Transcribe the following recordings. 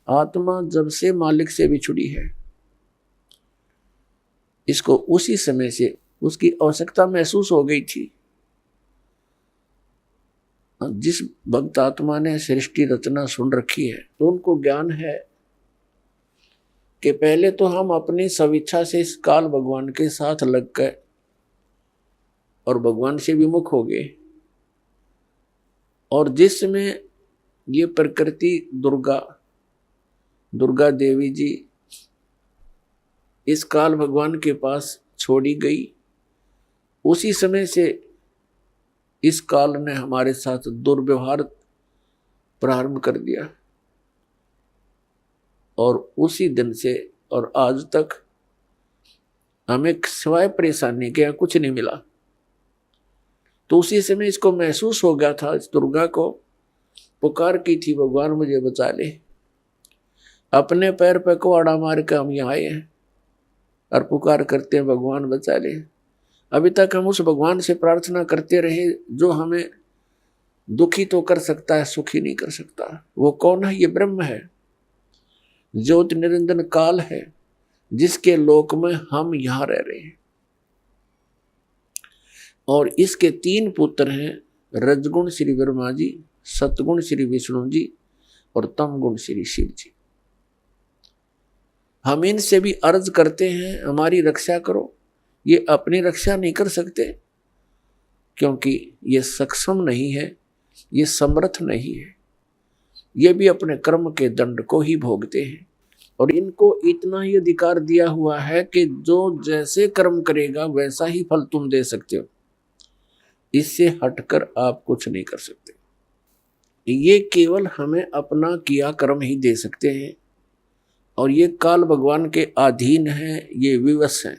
आत्मा जब से मालिक से बिछुड़ी है, इसको उसी समय से उसकी आवश्यकता महसूस हो गई थी। जिस भक्त आत्मा ने सृष्टि रचना सुन रखी है तो उनको ज्ञान है कि पहले तो हम अपनी स्वेच्छा से इस काल भगवान के साथ लग गए और भगवान से विमुख हो गए। और जिसमें ये प्रकृति दुर्गा देवी जी इस काल भगवान के पास छोड़ी गई, उसी समय से इस काल ने हमारे साथ दुर्व्यवहार प्रारंभ कर दिया और उसी दिन से और आज तक हमें सिवाय परेशानी के कुछ नहीं मिला। तो उसी समय इसको महसूस हो गया था, इस दुर्गा को पुकार की थी, भगवान मुझे बचा ले। अपने पैर पे कुआड़ा मार के हम यहाँ आए हैं और पुकार करते हैं भगवान बचा ले। अभी तक हम उस भगवान से प्रार्थना करते रहे जो हमें दुखी तो कर सकता है, सुखी नहीं कर सकता। वो कौन है? ये ब्रह्म है, ज्योति निरंजन काल है, जिसके लोक में हम यहाँ रह रहे हैं। और इसके 3 पुत्र हैं, रजगुण श्री ब्रह्मा जी, सतगुण श्री विष्णु जी और तमगुण श्री शिव जी। हम इनसे भी अर्ज करते हैं हमारी रक्षा करो। ये अपनी रक्षा नहीं कर सकते क्योंकि ये सक्षम नहीं है, ये समर्थ नहीं है। ये भी अपने कर्म के दंड को ही भोगते हैं और इनको इतना ही अधिकार दिया हुआ है कि जो जैसे कर्म करेगा वैसा ही फल तुम दे सकते हो, इससे हटकर आप कुछ नहीं कर सकते। ये केवल हमें अपना किया कर्म ही दे सकते हैं और ये काल भगवान के अधीन हैं, ये विवश हैं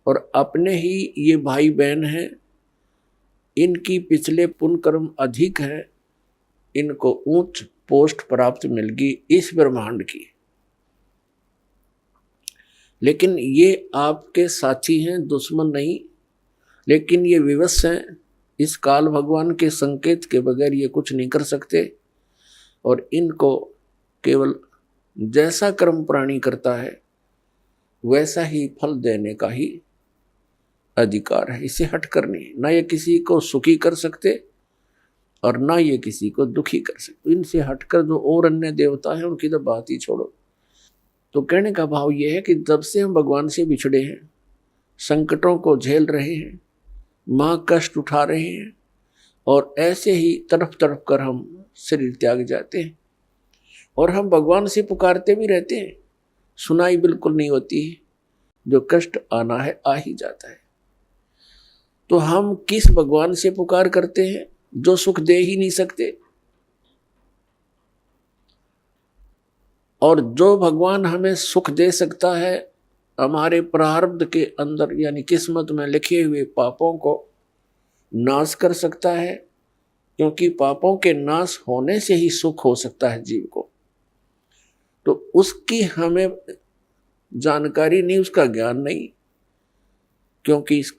और अपने ही ये भाई बहन हैं। इनकी पिछले पुण्य कर्म अधिक है, इनको उच्च पोस्ट प्राप्त मिल गई इस ब्रह्मांड की। लेकिन ये आपके साथी हैं, दुश्मन नहीं। लेकिन ये विवश हैं, इस काल भगवान के संकेत के बगैर ये कुछ नहीं कर सकते और इनको केवल जैसा कर्म प्राणी करता है वैसा ही फल देने का ही अधिकार है, इसे हटकर नहीं। ना ये किसी को सुखी कर सकते और ना ये किसी को दुखी कर सकते। इनसे हटकर जो और अन्य देवता है उनकी तो बात ही छोड़ो। तो कहने का भाव ये है कि जब से हम भगवान से बिछड़े हैं, संकटों को झेल रहे हैं, माँ कष्ट उठा रहे हैं और ऐसे ही तड़प तड़प कर हम शरीर त्याग जाते हैं और हम भगवान से पुकारते भी रहते हैं, सुनाई बिल्कुल नहीं होती है। जो कष्ट आना है आ ही जाता है। तो हम किस भगवान से पुकार करते हैं जो सुख दे ही नहीं सकते, और जो भगवान हमें सुख दे सकता है हमारे प्रारब्ध के अंदर यानी किस्मत में लिखे हुए पापों को नाश कर सकता है, क्योंकि पापों के नाश होने से ही सुख हो सकता है जीव को। तो उसकी हमें जानकारी नहीं, उसका ज्ञान नहीं, क्योंकि इस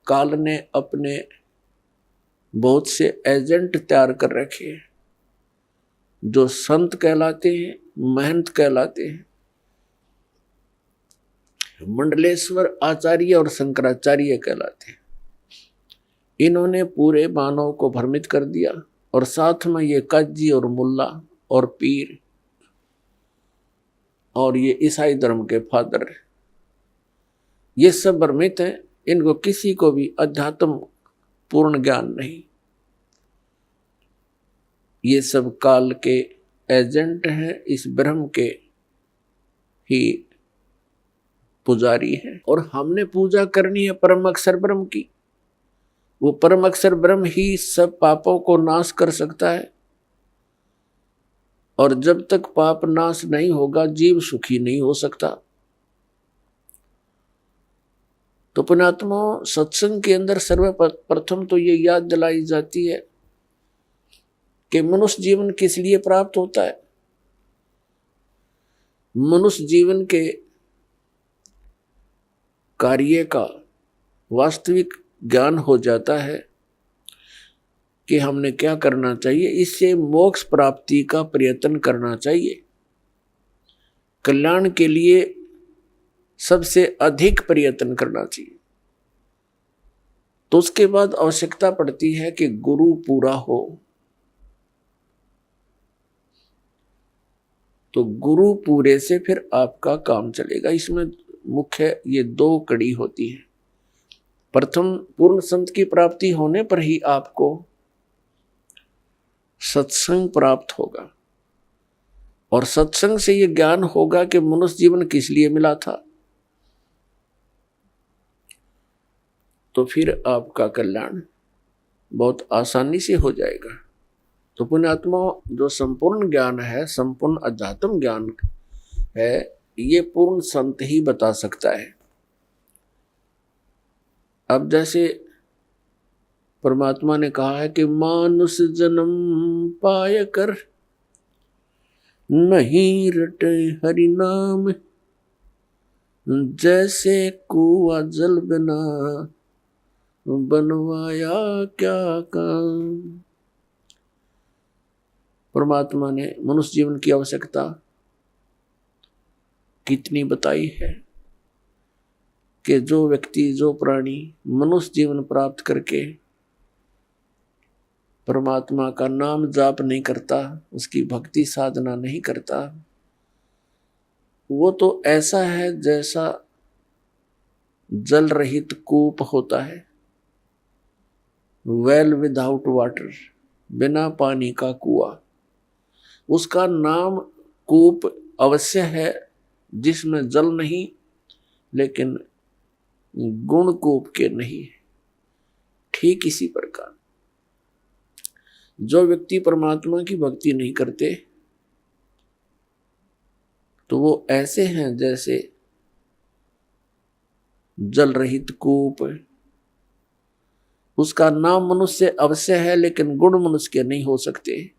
काल ने अपने बहुत से एजेंट तैयार कर रखे हैं जो संत कहलाते हैं, महंत कहलाते हैं। मंडलेश्वर आचार्य और शंकराचार्य कहलाते हैं। इन्होंने पूरे मानव को भ्रमित कर दिया और साथ में ये काजी और मुल्ला और पीर और ये ईसाई धर्म के फादर, ये सब भ्रमित हैं। इनको किसी को भी अध्यात्म पूर्ण ज्ञान नहीं। ये सब काल के एजेंट हैं, इस ब्रह्म के ही पुजारी हैं और हमने पूजा करनी है परम अक्षर ब्रह्म की। वो परम अक्षर ब्रह्म ही सब पापों को नाश कर सकता है और जब तक पाप नाश नहीं होगा जीव सुखी नहीं हो सकता। तो पुण्यात्मा, सत्संग के अंदर सर्वप्रथम तो ये याद दिलाई जाती है कि मनुष्य जीवन किस लिए प्राप्त होता है। मनुष्य जीवन के कार्य का वास्तविक ज्ञान हो जाता है कि हमने क्या करना चाहिए, इससे मोक्ष प्राप्ति का प्रयत्न करना चाहिए। कल्याण के लिए सबसे अधिक प्रयत्न करना चाहिए। तो उसके बाद आवश्यकता पड़ती है कि गुरु पूरा हो। तो गुरु पूरे से फिर आपका काम चलेगा। इसमें मुख्य ये दो कड़ी होती है। प्रथम, पूर्ण संत की प्राप्ति होने पर ही आपको सत्संग प्राप्त होगा, और सत्संग से ये ज्ञान होगा कि मनुष्य जीवन किस लिए मिला था। तो फिर आपका कल्याण बहुत आसानी से हो जाएगा। तो पुण्यात्मा, जो संपूर्ण ज्ञान है, संपूर्ण अध्यात्म ज्ञान है, ये पूर्ण संत ही बता सकता है। अब जैसे परमात्मा ने कहा है कि मानुष जन्म पाय कर नहीं रटे हरि नाम, जैसे कुआ जल बिना बनवाया क्या काम। परमात्मा ने मनुष्य जीवन की आवश्यकता कितनी बताई है कि जो व्यक्ति, जो प्राणी मनुष्य जीवन प्राप्त करके परमात्मा का नाम जाप नहीं करता, उसकी भक्ति साधना नहीं करता, वो तो ऐसा है जैसा जल रहित कूप होता है, वेल विदाउट वाटर, बिना पानी का कुआं। उसका नाम कूप अवश्य है जिसमें जल नहीं, लेकिन गुण कूप के नहीं। ठीक इसी प्रकार जो व्यक्ति परमात्मा की भक्ति नहीं करते, तो वो ऐसे हैं जैसे जल रहित कूप। उसका नाम मनुष्य अवश्य है, लेकिन गुण मनुष्य के नहीं हो सकते।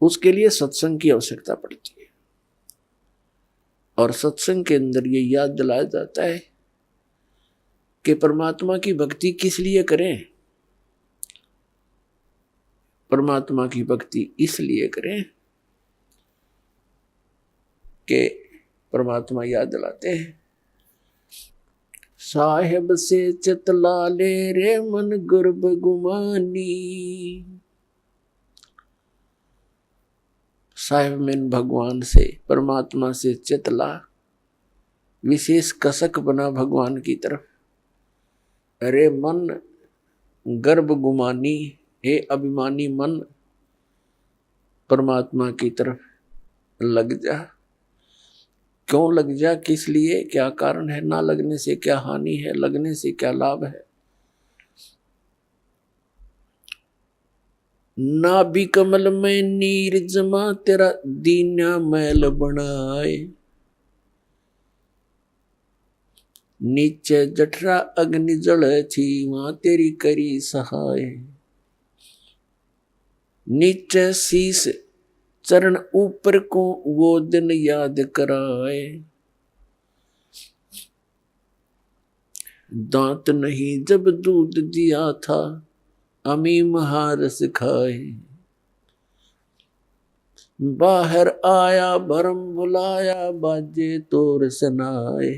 उसके लिए सत्संग की आवश्यकता पड़ती है, और सत्संग के अंदर ये याद दिलाया जाता है कि परमात्मा की भक्ति किस लिए करें। परमात्मा की भक्ति इसलिए करें कि परमात्मा याद दिलाते हैं, साहेब से चितला ले रे मन गर्भ गुमानी। साहेब में भगवान से, परमात्मा से चितला, विशेष कसक बना भगवान की तरफ। अरे मन गर्भ गुमानी, हे अभिमानी मन, परमात्मा की तरफ लग जा। क्यों लग जा, किस लिए, क्या कारण है? ना लगने से क्या हानि है, लगने से क्या लाभ है? नाभि कमल में नीर जमा, तेरा दीना मैल बनाए। नीचे जठरा अग्नि जल थी, वहां तेरी करी सहाय। नीचे शीस चरण ऊपर को, वो दिन याद कराए। दांत नहीं जब दूध दिया था, अमी महारस खाए। बाहर आया भरम बुलाया, बाजे तोर सनाए।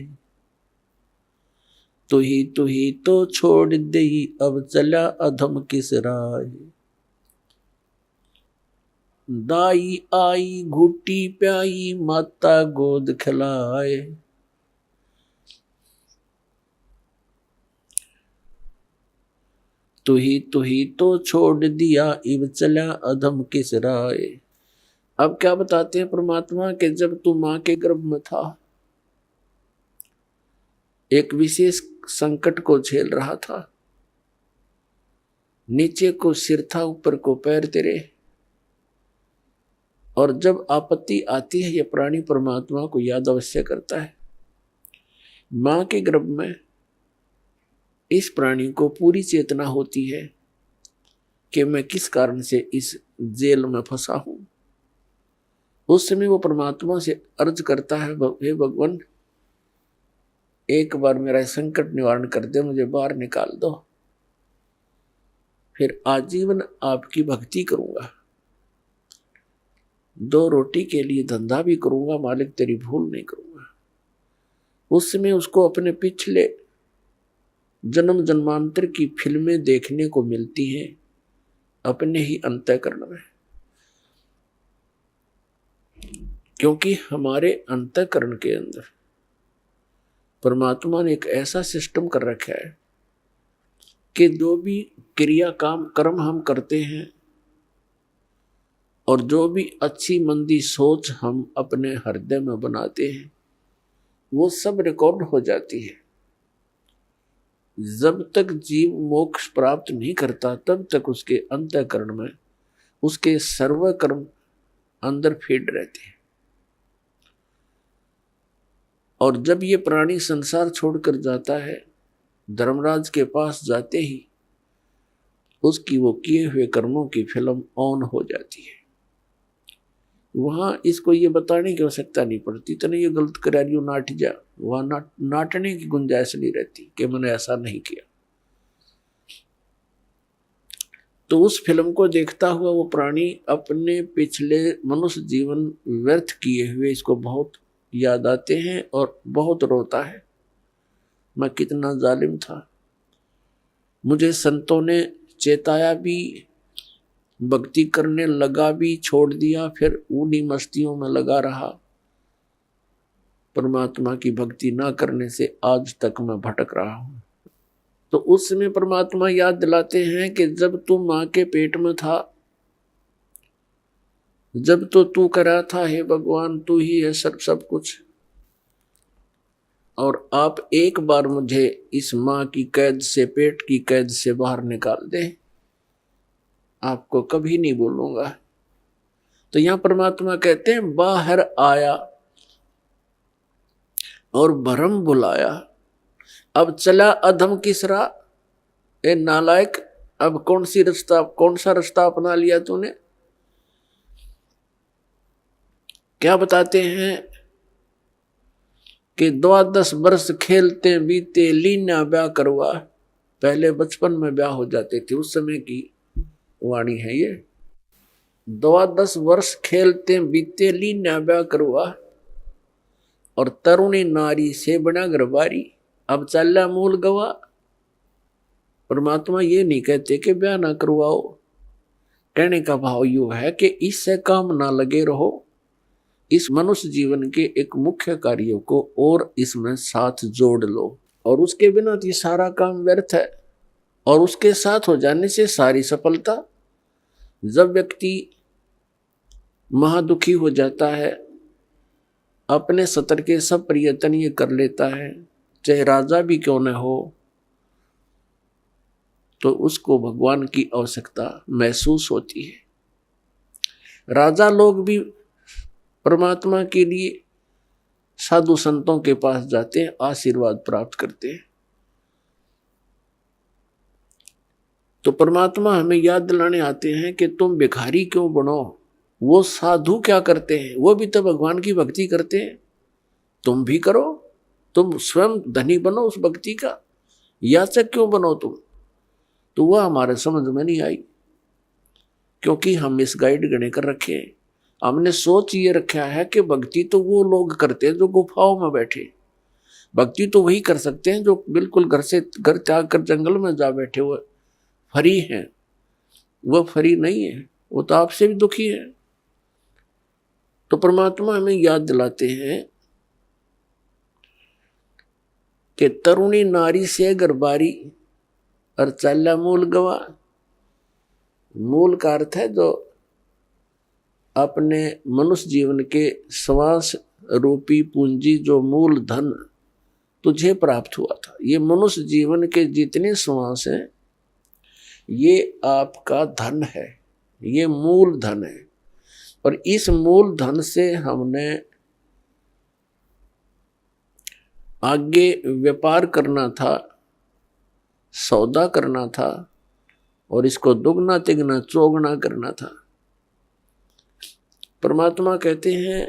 तू ही तो छोड़ दे, अब चला अधम किस राय। दाई आई घुटी प्याई, माता गोद खिलाए। तू ही तो छोड़ दिया, इब चला अधम किस राय। अब क्या बताते हैं परमात्मा कि जब तू मां के गर्भ में था, एक विशेष संकट को झेल रहा था। नीचे को सिर था, ऊपर को पैर तेरे। और जब आपत्ति आती है, यह प्राणी परमात्मा को याद अवश्य करता है। मां के गर्भ में इस प्राणी को पूरी चेतना होती है कि मैं किस कारण से इस जेल में फंसा हूं। उस समय वो परमात्मा से अर्ज करता है, हे भगवान, एक बार मेरा संकट निवारण कर दे, मुझे बाहर निकाल दो, फिर आजीवन आपकी भक्ति करूंगा। 2 रोटी के लिए धंधा भी करूंगा मालिक, तेरी भूल नहीं करूंगा। उसमें उसको अपने पिछले जन्म जन्मांतर की फिल्में देखने को मिलती हैं अपने ही अंतःकरण में, क्योंकि हमारे अंतःकरण के अंदर परमात्मा ने एक ऐसा सिस्टम कर रखा है कि जो भी क्रिया काम कर्म हम करते हैं और जो भी अच्छी मंदी सोच हम अपने हृदय में बनाते हैं वो सब रिकॉर्ड हो जाती है। जब तक जीव मोक्ष प्राप्त नहीं करता तब तक उसके अंतःकरण में उसके सर्व कर्म अंदर फीड रहते हैं। और जब ये प्राणी संसार छोड़कर जाता है, धर्मराज के पास जाते ही उसकी वो किए हुए कर्मों की फिल्म ऑन हो जाती है। वहां इसको ये बताने की आवश्यकता नहीं पड़ती, तो नहीं ये गलत करा रही हो, नाट जा। वहां नाटने की गुंजाइश नहीं रहती कि मैंने ऐसा नहीं किया। तो उस फिल्म को देखता हुआ वो प्राणी अपने पिछले मनुष्य जीवन व्यर्थ किए हुए इसको बहुत याद आते हैं और बहुत रोता है, मैं कितना जालिम था। मुझे संतों ने चेताया भी, भक्ति करने लगा भी, छोड़ दिया, फिर उन्हीं मस्तियों में लगा रहा। परमात्मा की भक्ति ना करने से आज तक मैं भटक रहा हूं। तो उस समय परमात्मा याद दिलाते हैं कि जब तू मां के पेट में था, जब तो तू करा था, हे भगवान तू ही है सब कुछ, और आप एक बार मुझे इस मां की कैद से, पेट की कैद से बाहर निकाल दे, आपको कभी नहीं बोलूंगा। तो यहां परमात्मा कहते हैं बाहर आया और भरम बुलाया, अब चला अधम किसरा, ए नालायक, अब कौन सा रास्ता अपना लिया तूने। क्या बताते हैं कि 12 वर्ष खेलते बीते, लीना ब्याह करवा। पहले बचपन में ब्याह हो जाते थे, उस समय की वाणी है ये। 12 वर्ष खेलते बीते, लीना ब्याह करवा, और तरुणी नारी से बना गरबारी, अब चला मूल गवा। परमात्मा ये नहीं कहते कि ब्याह ना करवाओ, कहने का भाव यू है कि इससे काम ना लगे रहो, इस मनुष्य जीवन के एक मुख्य कार्यों को और इसमें साथ जोड़ लो, और उसके बिना तो ये सारा काम व्यर्थ है। और उसके साथ हो जाने से सारी सफलता। जब व्यक्ति महादुखी हो जाता है, अपने सतर के सब प्रयत्न ये कर लेता है, चाहे राजा भी क्यों न हो, तो उसको भगवान की आवश्यकता महसूस होती है। राजा लोग भी परमात्मा के लिए साधु संतों के पास जाते हैं, आशीर्वाद प्राप्त करते हैं। तो परमात्मा हमें याद दिलाने आते हैं कि तुम भिखारी क्यों बनो, वो साधु क्या करते हैं, वो भी तो भगवान की भक्ति करते हैं, तुम भी करो, तुम स्वयं धनी बनो उस भक्ति का, याचक क्यों बनो तुम। तो वह हमारे समझ में नहीं आई, क्योंकि हम इस गाइड गणे कर रखे हैं। हमने सोच ये रखा है कि भक्ति तो वो लोग करते हैं जो गुफाओं में बैठे, भक्ति तो वही कर सकते हैं जो बिल्कुल घर त्याग कर जंगल में जा बैठे हुए फरी हैं। वह फरी नहीं है, वो तो आपसे भी दुखी है। तो परमात्मा हमें याद दिलाते हैं कि तरुणी नारी से गरबारी और चाला मूल गवा। मूल का अर्थ है जो अपने मनुष्य जीवन के श्वास रूपी पूंजी, जो मूल धन तुझे प्राप्त हुआ था। ये मनुष्य जीवन के जितने श्वास हैं ये आपका धन है, ये मूल धन है। और इस मूल धन से हमने आगे व्यापार करना था, सौदा करना था, और इसको दुगना तिगना चौगुना करना था। परमात्मा कहते हैं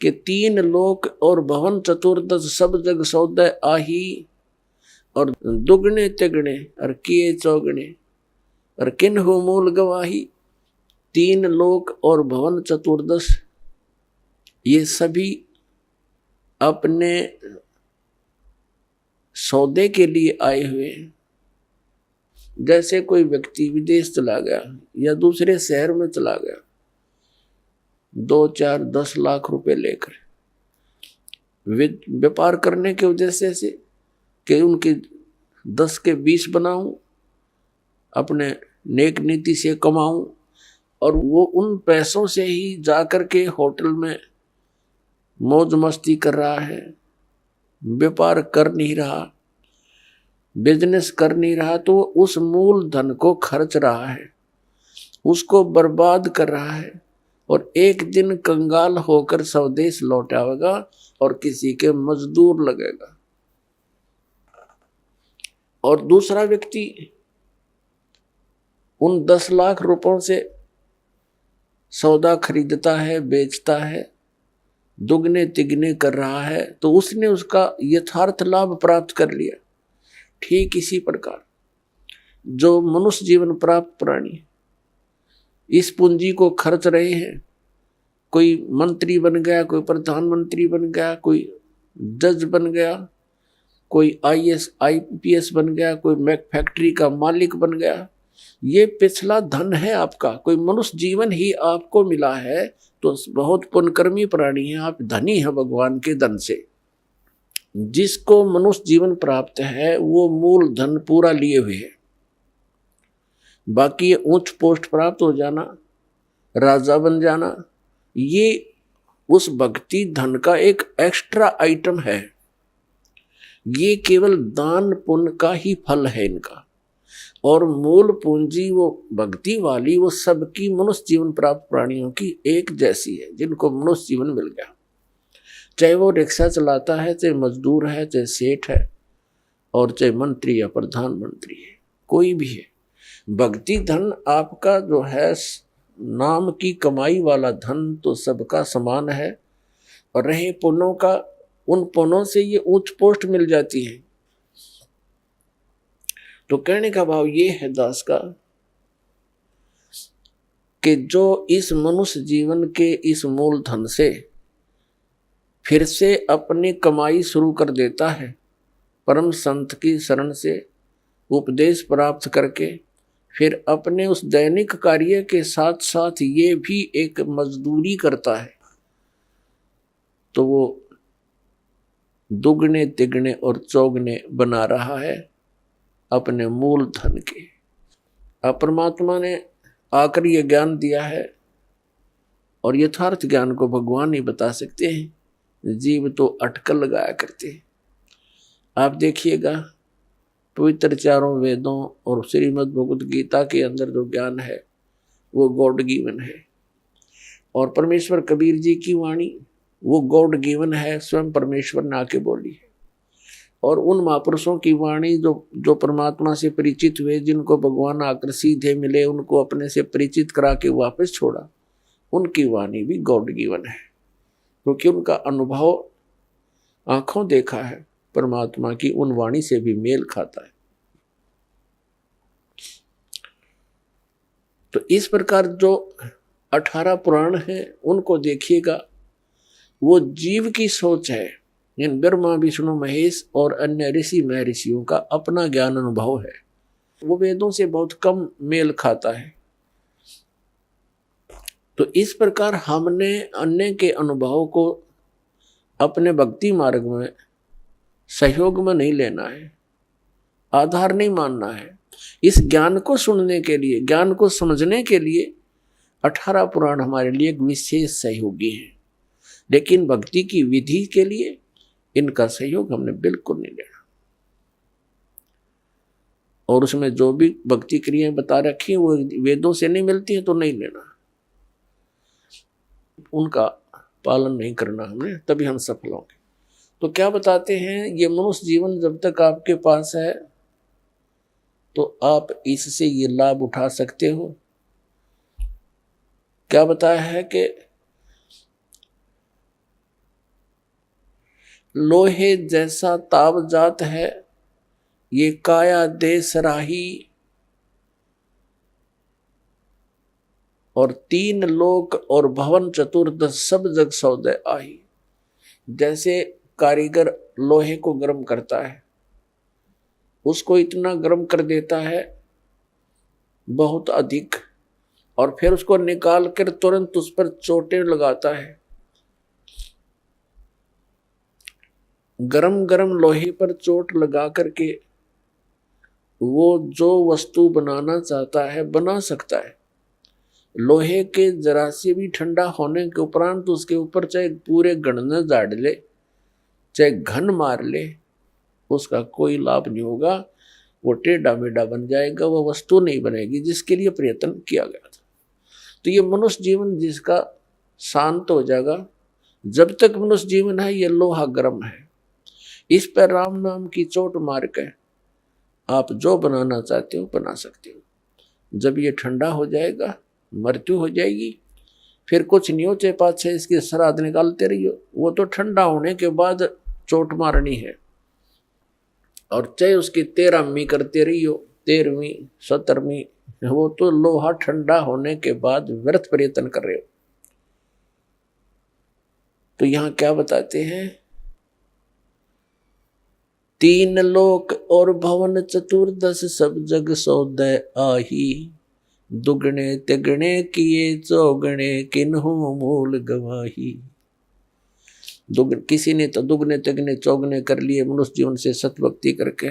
कि 3 लोक और भवन चतुर्दश सब जग सौदे आही, और दुगने तिगने और किए चौगने और किन्हु मूल गवाही। तीन लोक और भवन चतुर्दश, ये सभी अपने सौदे के लिए आए हुए हैं। जैसे कोई व्यक्ति विदेश चला गया या दूसरे शहर में चला गया 2, 4, 10 लाख रुपए लेकर व्यापार करने के उद्देश्य से कि उनके 10 के 20 बनाऊं, अपने नेक नीति से कमाऊं, और वो उन पैसों से ही जाकर के होटल में मौज मस्ती कर रहा है, व्यापार कर नहीं रहा, बिजनेस कर नहीं रहा, तो उस मूल धन को खर्च रहा है, उसको बर्बाद कर रहा है, और एक दिन कंगाल होकर स्वदेश लौट आएगा और किसी के मजदूर लगेगा। और दूसरा व्यक्ति उन 10 लाख रुपयों से सौदा खरीदता है, बेचता है, दुगने तिगने कर रहा है, तो उसने उसका यथार्थ लाभ प्राप्त कर लिया। ठीक इसी प्रकार जो मनुष्य जीवन प्राप्त प्राणी इस पूंजी को खर्च रहे हैं, कोई मंत्री बन गया, कोई प्रधानमंत्री बन गया, कोई जज बन गया, कोई IAS IPS बन गया, कोई फैक्ट्री का मालिक बन गया, ये पिछला धन है आपका। कोई मनुष्य जीवन ही आपको मिला है तो बहुत पुण्यकर्मी प्राणी है, आप धनी है भगवान के धन से। जिसको मनुष्य जीवन प्राप्त है वो मूल धन पूरा लिए हुए है। बाकी ये उच्च पोस्ट प्राप्त हो जाना, राजा बन जाना, ये उस भक्ति धन का एक एक्स्ट्रा आइटम है। ये केवल दान पुण्य का ही फल है इनका, और मूल पूंजी वो भक्ति वाली वो सबकी मनुष्य जीवन प्राप्त प्राणियों की एक जैसी है, जिनको मनुष्य जीवन मिल गया। चाहे वो रिक्शा चलाता है, चाहे मजदूर है, चाहे सेठ है, और चाहे मंत्री या प्रधानमंत्री है, कोई भी है। भक्ति धन आपका जो है नाम की कमाई वाला धन तो सबका समान है, और रहे पुण्यों का, उन पुण्यों से ये उच्च पोस्ट मिल जाती है। तो कहने का भाव ये है दास का कि जो इस मनुष्य जीवन के इस मूल धन से फिर से अपनी कमाई शुरू कर देता है, परम संत की शरण से उपदेश प्राप्त करके, फिर अपने उस दैनिक कार्य के साथ साथ ये भी एक मजदूरी करता है, तो वो दुगने तिगने और चौगने बना रहा है अपने मूल धन के। परमात्मा ने आकर ये ज्ञान दिया है, और यथार्थ ज्ञान को भगवान ही बता सकते हैं, जीव तो अटकल लगाया करते हैं। आप देखिएगा पवित्र चारों वेदों और श्रीमद् भगवत गीता के अंदर जो ज्ञान है वो गॉड गिवन है, और परमेश्वर कबीर जी की वाणी वो गॉड गिवन है, स्वयं परमेश्वर ने आके बोली है। और उन महापुरुषों की वाणी जो परमात्मा से परिचित हुए, जिनको भगवान आकर सीधे मिले, उनको अपने से परिचित करा के वापस छोड़ा, उनकी वाणी भी गॉड गिवन है, क्योंकि उनका अनुभव आंखों देखा है परमात्मा की उन वाणी से भी मेल खाता है। तो इस प्रकार जो 18 पुराण हैं उनको देखिएगा, वो जीव की सोच है। इन ब्रह्मा विष्णु महेश और अन्य ऋषि महर्षियों का अपना ज्ञान अनुभव है, वो वेदों से बहुत कम मेल खाता है। तो इस प्रकार हमने अन्य के अनुभव को अपने भक्ति मार्ग में सहयोग में नहीं लेना है, आधार नहीं मानना है। इस ज्ञान को सुनने के लिए, ज्ञान को समझने के लिए 18 पुराण हमारे लिए एक विशेष सहयोगी है, लेकिन भक्ति की विधि के लिए इनका सहयोग हमने बिल्कुल नहीं लेना। और उसमें जो भी भक्ति क्रियाएं बता रखी है वो वेदों से नहीं मिलती है तो नहीं लेना, उनका पालन नहीं करना हमने, तभी हम सफल होंगे। तो क्या बताते हैं, ये मनुष्य जीवन जब तक आपके पास है तो आप इससे ये लाभ उठा सकते हो। क्या बताया है कि लोहे जैसा ताव जात है, ये काया दे सराही, और तीन लोक और भवन चतुर्दश सब जग सौदय आही। जैसे कारीगर लोहे को गर्म करता है, उसको इतना गर्म कर देता है बहुत अधिक, और फिर उसको निकाल कर तुरंत उस पर चोटें लगाता है। गरम गरम लोहे पर चोट लगा करके वो जो वस्तु बनाना चाहता है बना सकता है। लोहे के जरा से भी ठंडा होने के उपरांत उसके ऊपर चाहे पूरे गणना झाड़ ले, चाहे घन मार ले, उसका कोई लाभ नहीं होगा। वो टेढ़ा मेढ़ा बन जाएगा, वो वस्तु नहीं बनेगी जिसके लिए प्रयत्न किया गया था। तो ये मनुष्य जीवन जिसका शांत हो जाएगा, जब तक मनुष्य जीवन है ये लोहा गर्म है, इस पर राम नाम की चोट मार के आप जो बनाना चाहते हो बना सकते हो। जब ये ठंडा हो जाएगा, मृत्यु हो जाएगी, फिर कुछ नहीं हो, चाहे 5-6 इसके श्राद्ध निकालते रहियो, वो तो ठंडा होने के बाद चोट मारनी है। और चाहे उसकी 13वीं करते रहियो, 13वीं 17वीं, वो तो लोहा ठंडा होने के बाद व्यर्थ प्रयत्न कर रहे हो। तो यहां क्या बताते हैं, तीन लोक और भवन चतुर्दश सब जग सौदय आही। दुगने तिगने किए चौगने किन्हु मूल गवाही। किसी ने तो दुगने तिगने चौगने कर लिए मनुष्य जीवन से सतभक्ति करके,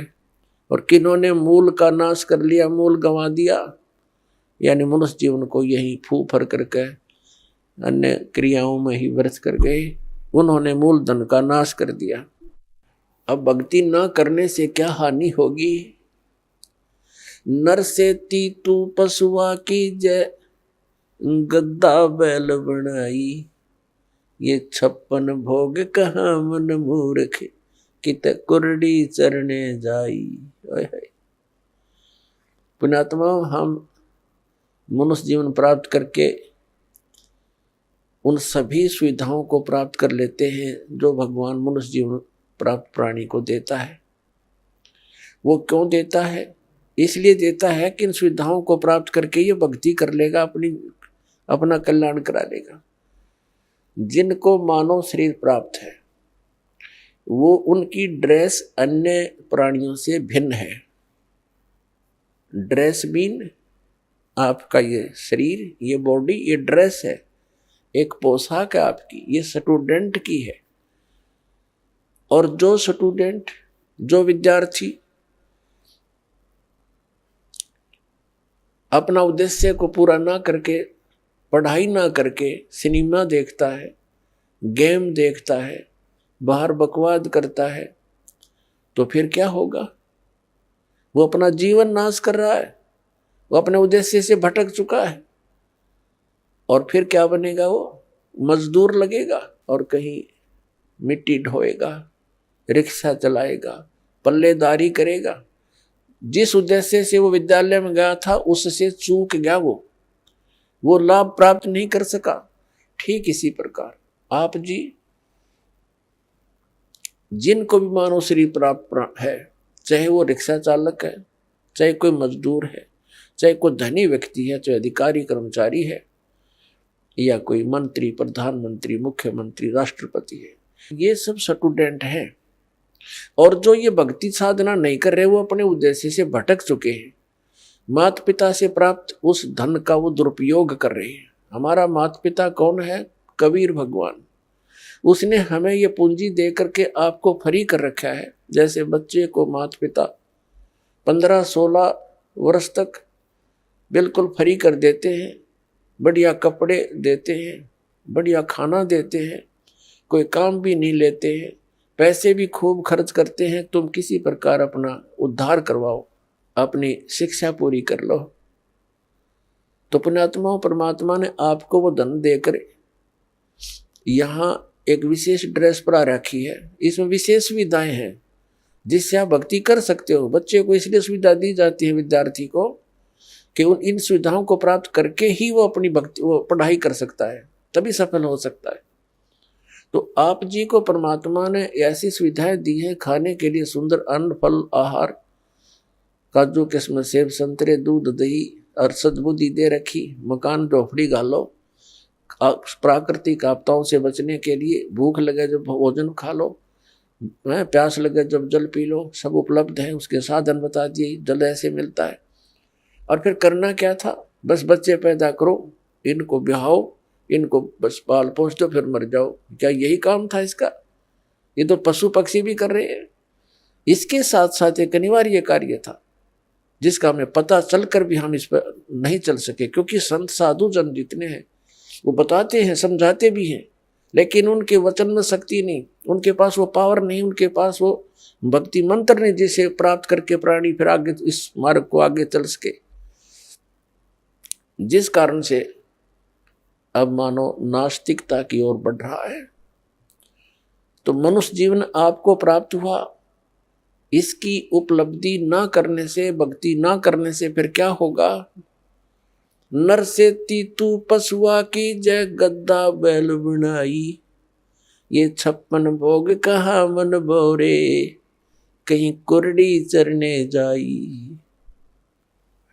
और किन्होंने मूल का नाश कर लिया, मूल गंवा दिया, यानी मनुष्य जीवन को यही फू फर करके अन्य क्रियाओं में ही व्यर्थ कर गए। उन्होंने मूल धन का नाश कर दिया। अब भक्ति न करने से क्या हानि होगी। नर से तीतू पशुआ की जय, गद्दा बैल बनाई। ये 56 भोग कहाँ मन मूर्ख, कित कुरडी चरने जाई। पुण्यात्मा, हम मनुष्य जीवन प्राप्त करके उन सभी सुविधाओं को प्राप्त कर लेते हैं जो भगवान मनुष्य जीवन प्राप्त प्राणी को देता है। वो क्यों देता है? इसलिए देता है कि इन सुविधाओं को प्राप्त करके ये भक्ति कर लेगा, अपना कल्याण करा लेगा। जिनको मानव शरीर प्राप्त है, वो उनकी ड्रेस अन्य प्राणियों से भिन्न है। ड्रेस मीन आपका ये शरीर, ये बॉडी, ये ड्रेस है, एक पोशाक है आपकी, ये स्टूडेंट की है। और जो स्टूडेंट, जो विद्यार्थी अपना उद्देश्य को पूरा ना करके, पढ़ाई ना करके सिनेमा देखता है, गेम देखता है, बाहर बकवाद करता है, तो फिर क्या होगा? वो अपना जीवन नाश कर रहा है, वो अपने उद्देश्य से भटक चुका है। और फिर क्या बनेगा? वो मजदूर लगेगा और कहीं मिट्टी ढोएगा, रिक्शा चलाएगा, पल्लेदारी करेगा। जिस उद्देश्य से वो विद्यालय में गया था उससे चूक गया, वो लाभ प्राप्त नहीं कर सका। ठीक इसी प्रकार आप जी, जिनको भी मानव शरीर प्राप्त है, चाहे वो रिक्शा चालक है, चाहे कोई मजदूर है, चाहे कोई धनी व्यक्ति है, चाहे अधिकारी कर्मचारी है, या कोई मंत्री, प्रधानमंत्री, मुख्यमंत्री, राष्ट्रपति है, ये सब स्टूडेंट हैं। और जो ये भक्ति साधना नहीं कर रहे, वो अपने उद्देश्य से भटक चुके हैं। माता पिता से प्राप्त उस धन का वो दुरुपयोग कर रहे हैं। हमारा माता पिता कौन है? कबीर भगवान। उसने हमें ये पूंजी दे करके आपको फ्री कर रखा है। जैसे बच्चे को माता पिता 15-16 वर्ष तक बिल्कुल फ्री कर देते हैं, बढ़िया कपड़े देते हैं, बढ़िया खाना देते हैं, कोई काम भी नहीं लेते हैं, पैसे भी खूब खर्च करते हैं, तुम किसी प्रकार अपना उद्धार करवाओ, अपनी शिक्षा पूरी कर लो। तो पुण्यात्मा, परमात्मा ने आपको वो धन देकर यहाँ एक विशेष ड्रेस पर रखी है। इसमें विशेष सुविधाएं हैं जिससे आप भक्ति कर सकते हो। बच्चे को इसलिए सुविधा दी जाती है, विद्यार्थी को, कि इन सुविधाओं को प्राप्त करके ही वो अपनी भक्ति, वो पढ़ाई कर सकता है, तभी सफल हो सकता है। तो आप जी को परमात्मा ने ऐसी सुविधाएं दी है, खाने के लिए सुंदर अन्न, फल, आहार, काजू किस्म, सेब, संतरे, दूध, दही, और सद्बुद्धि दे रखी, मकान झोपड़ी घालो, प्राकृतिक आपदाओं से बचने के लिए भूख लगे जब भोजन खा लो, प्यास लगे जब जल पी लो, सब उपलब्ध है। उसके साधन बता दिए, जल ऐसे मिलता है। और फिर करना क्या था, बस बच्चे पैदा करो, इनको ब्याहो, इनको बस पाल पोस दो, फिर मर जाओ। क्या यही काम था इसका? ये तो पशु पक्षी भी कर रहे हैं। इसके साथ साथ एक अनिवार्य कार्य था जिसका हमें पता चलकर भी हम इस पर नहीं चल सके, क्योंकि संत साधु जन जितने हैं वो बताते हैं, समझाते भी हैं, लेकिन उनके वचन में शक्ति नहीं, उनके पास वो पावर नहीं, उनके पास वो भक्ति मंत्र नहीं जिसे प्राप्त करके प्राणी फिर आगे इस मार्ग को आगे चल सके। जिस कारण से अब मानो नास्तिकता की ओर बढ़ रहा है। तो मनुष्य जीवन आपको प्राप्त हुआ, इसकी उपलब्धि ना करने से, भक्ति ना करने से फिर क्या होगा? नर से तीतू पशुआ की जय गद्दा बैल बनाई, ये 56 भोग कहा मन बोरे, कहीं कुरडी चरने जाई।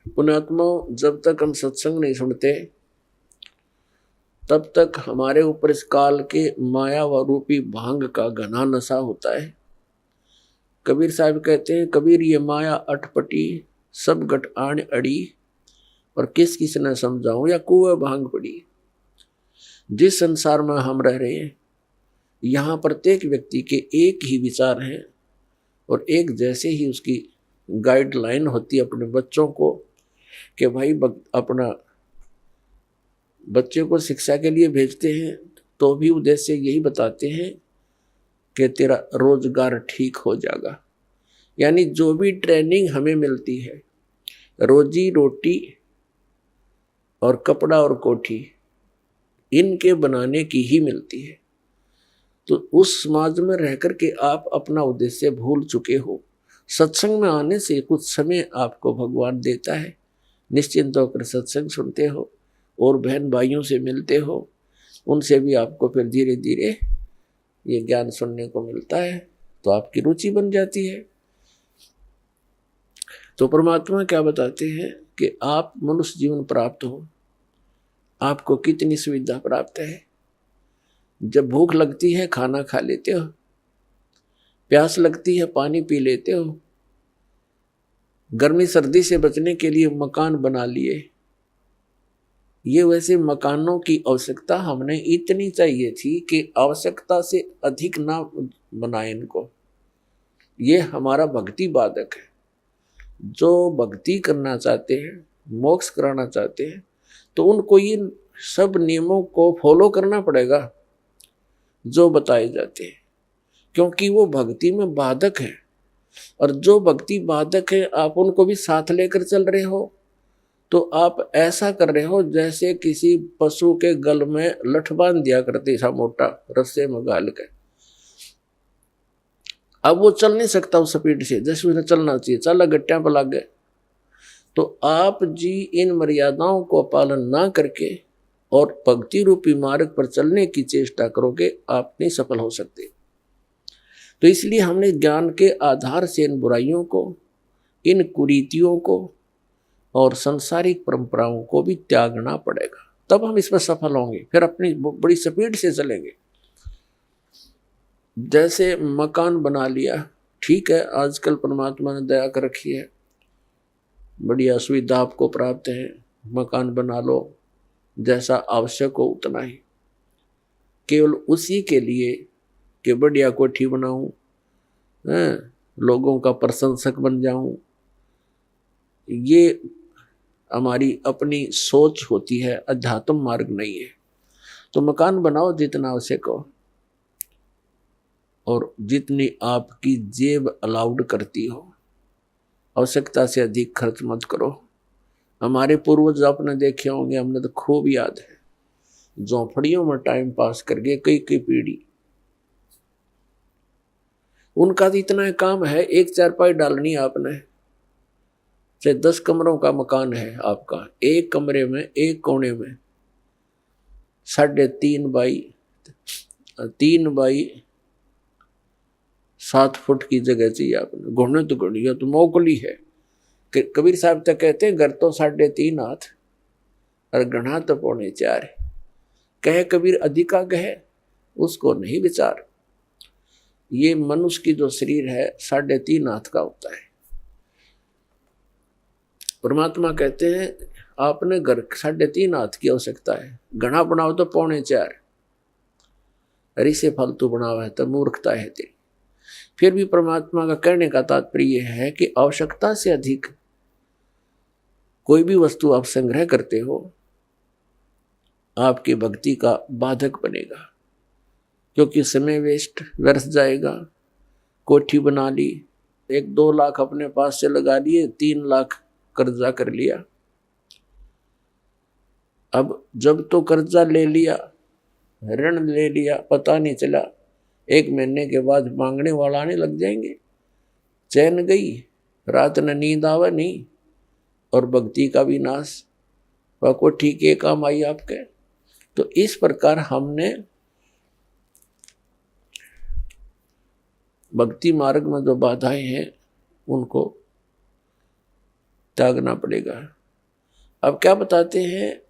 पुण्यात्मा, जब तक हम सत्संग नहीं सुनते तब तक हमारे ऊपर इस काल के माया व रूपी भांग का घना नशा होता है। कबीर साहब कहते हैं, कबीर ये माया अटपटी सब गट आण अड़ी, और किस किस ने समझाऊं या कुएं भांग पड़ी। जिस संसार में हम रह रहे हैं यहाँ प्रत्येक व्यक्ति के एक ही विचार हैं और एक जैसे ही उसकी गाइडलाइन होती है अपने बच्चों को कि भाई अपना बच्चे को शिक्षा के लिए भेजते हैं तो भी उद्देश्य यही बताते हैं कि तेरा रोजगार ठीक हो जाएगा। यानी जो भी ट्रेनिंग हमें मिलती है, रोजी रोटी और कपड़ा और कोठी इनके बनाने की ही मिलती है। तो उस समाज में रहकर के आप अपना उद्देश्य भूल चुके हो। सत्संग में आने से कुछ समय आपको भगवान देता है, निश्चिंत होकर सत्संग सुनते हो और बहन भाइयों से मिलते हो, उनसे भी आपको फिर धीरे धीरे ये ज्ञान सुनने को मिलता है, तो आपकी रुचि बन जाती है। तो परमात्मा क्या बताते हैं कि आप मनुष्य जीवन प्राप्त हो, आपको कितनी सुविधा प्राप्त है। जब भूख लगती है खाना खा लेते हो, प्यास लगती है पानी पी लेते हो, गर्मी सर्दी से बचने के लिए मकान बना लिए। ये वैसे मकानों की आवश्यकता हमने इतनी चाहिए थी कि आवश्यकता से अधिक ना बनाए इनको। ये हमारा भक्ति बाधक है। जो भक्ति करना चाहते हैं, मोक्ष कराना चाहते हैं, तो उनको ये सब नियमों को फॉलो करना पड़ेगा जो बताए जाते हैं, क्योंकि वो भक्ति में बाधक है। और जो भक्ति बाधक है आप उनको भी साथ लेकर चल रहे हो, तो आप ऐसा कर रहे हो जैसे किसी पशु के गल में लठ बांध दिया करते सा मोटा रस्से में गाल के। अब वो चल नहीं सकता उस स्पीड से जैसे उसे चलना चाहिए, चला गट्टियां पर लग गए। तो आप जी इन मर्यादाओं को पालन ना करके और भक्ति रूपी मार्ग पर चलने की चेष्टा करोगे, आप नहीं सफल हो सकते। तो इसलिए हमने ज्ञान के आधार से इन बुराइयों को, इन कुरीतियों को और सांसारिक परंपराओं को भी त्यागना पड़ेगा, तब हम इसमें सफल होंगे। फिर अपनी बड़ी स्पीड से चलेंगे। जैसे मकान बना लिया, ठीक है, आजकल परमात्मा ने दया कर रखी है, बढ़िया सुविधा आपको प्राप्त है, मकान बना लो, जैसा आवश्यक हो उतना ही, केवल उसी के लिए कि बढ़िया कोठी बनाऊं, लोगों का प्रशंसक बन जाऊं। ये हमारी अपनी सोच होती है, अध्यात्म मार्ग नहीं है। तो मकान बनाओ जितना आवश्यक हो और जितनी आपकी जेब अलाउड करती हो, आवश्यकता से अधिक खर्च मत करो। हमारे पूर्वज आपने देखे होंगे, हमने तो खूब याद है, झोंपड़ियों में टाइम पास करके कई कई पीढ़ी। उनका तो इतना काम है, एक चारपाई डालनी आपने, चाहे 10 कमरों का मकान है आपका, एक कमरे में एक कोने में 3.5 बाई 3 बाई 7 फुट की जगह चाहिए आपने। घुड़ने तो घुड़िया तो मोकली है, कबीर साहब तो कहते हैं घर तो 3.5 हाथ और गणा तो 4.25 कहे कबीर अधिका कहे उसको नहीं विचार। ये मनुष्य की जो शरीर है 3.5 हाथ का होता है। परमात्मा कहते हैं आपने घर 3.5 हाथ की आवश्यकता है, घना बनाओ तो 4.25 अरे से फालतू बनावा है तो मूर्खता है तेरी। फिर भी परमात्मा का कहने का तात्पर्य है कि आवश्यकता से अधिक कोई भी वस्तु आप संग्रह करते हो आपकी भक्ति का बाधक बनेगा, क्योंकि समय वेस्ट व्यर्थ जाएगा। कोठी बना ली, 1-2 लाख अपने पास से लगा लिए, 3 लाख कर्जा कर लिया। अब जब तो कर्जा ले लिया, ऋण ले लिया, पता नहीं चला 1 महीने के बाद मांगने वाला आने लग जाएंगे। चैन गई, रात न नींद आवा नहीं, और भक्ति का भी नाश। वह को ठीक है काम आई आपके। तो इस प्रकार हमने भक्ति मार्ग में जो बाधाएं हैं उनको त्यागना पड़ेगा। अब क्या बताते हैं,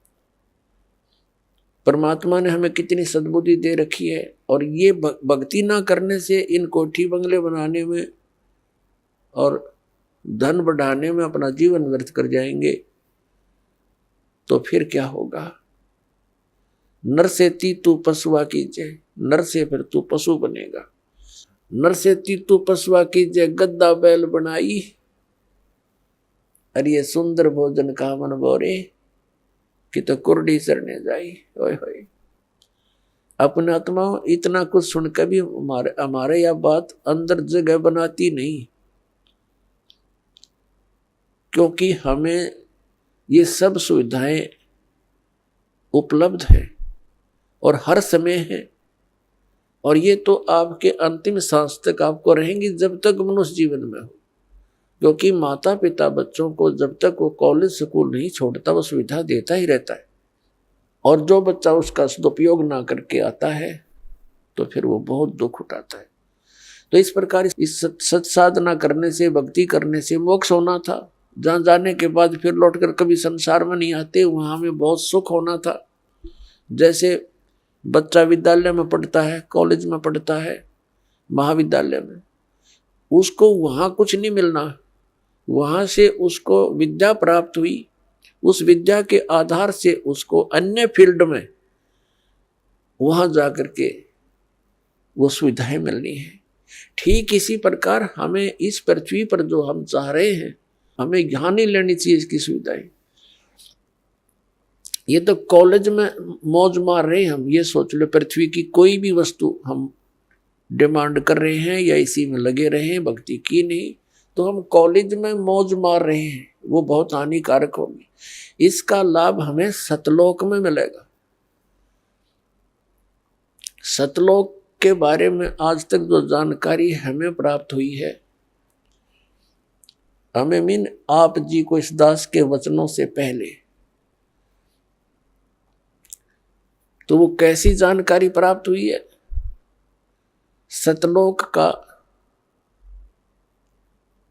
परमात्मा ने हमें कितनी सद्बुद्धि दे रखी है, और ये भक्ति ना करने से इन कोठी बंगले बनाने में और धन बढ़ाने में अपना जीवन व्यर्थ कर जाएंगे, तो फिर क्या होगा। नर से तू पशुआ कीजिए, नर से फिर तू पशु बनेगा। नर से तू पशुआ कीजिए, गद्दा बैल बनाई, अरे ये सुंदर भोजन का मन बोरे कि तो कुर्डी सरने जाई। ओए होए, अपने आत्मा इतना कुछ सुनकर भी हमारे यह बात अंदर जगह बनाती नहीं, क्योंकि हमें ये सब सुविधाएं उपलब्ध है और हर समय है, और ये तो आपके अंतिम सांस तक आपको रहेंगी जब तक मनुष्य जीवन में हो। क्योंकि माता पिता बच्चों को जब तक वो कॉलेज स्कूल नहीं छोड़ता वो सुविधा देता ही रहता है, और जो बच्चा उसका सदुपयोग ना करके आता है तो फिर वो बहुत दुख उठाता है। तो इस प्रकार इस सत्साधना करने से, भक्ति करने से मोक्ष होना था, जहाँ जाने के बाद फिर लौटकर कभी संसार में नहीं आते, वहाँ हमें बहुत सुख होना था। जैसे बच्चा विद्यालय में पढ़ता है, कॉलेज में पढ़ता है, महाविद्यालय में, उसको वहाँ कुछ नहीं मिलना, वहाँ से उसको विद्या प्राप्त हुई, उस विद्या के आधार से उसको अन्य फील्ड में वहाँ जाकर के वो सुविधाएं मिलनी है। ठीक इसी प्रकार हमें इस पृथ्वी पर जो हम चाह रहे हैं, हमें यहाँ नहीं लेनी चाहिए इसकी सुविधाएं। ये तो कॉलेज में मौज मार रहे हैं हम, ये सोच लो पृथ्वी की कोई भी वस्तु हम डिमांड कर रहे हैं या इसी में लगे रहे हैं, भक्ति की नहीं, तो हम कॉलेज में मौज मार रहे हैं, वो बहुत हानिकारक होगी। इसका लाभ हमें सतलोक में मिलेगा। सतलोक के बारे में आज तक जो जानकारी हमें प्राप्त हुई है, हमें मीन आप जी को इस दास के वचनों से पहले, तो वो कैसी जानकारी प्राप्त हुई है। सतलोक का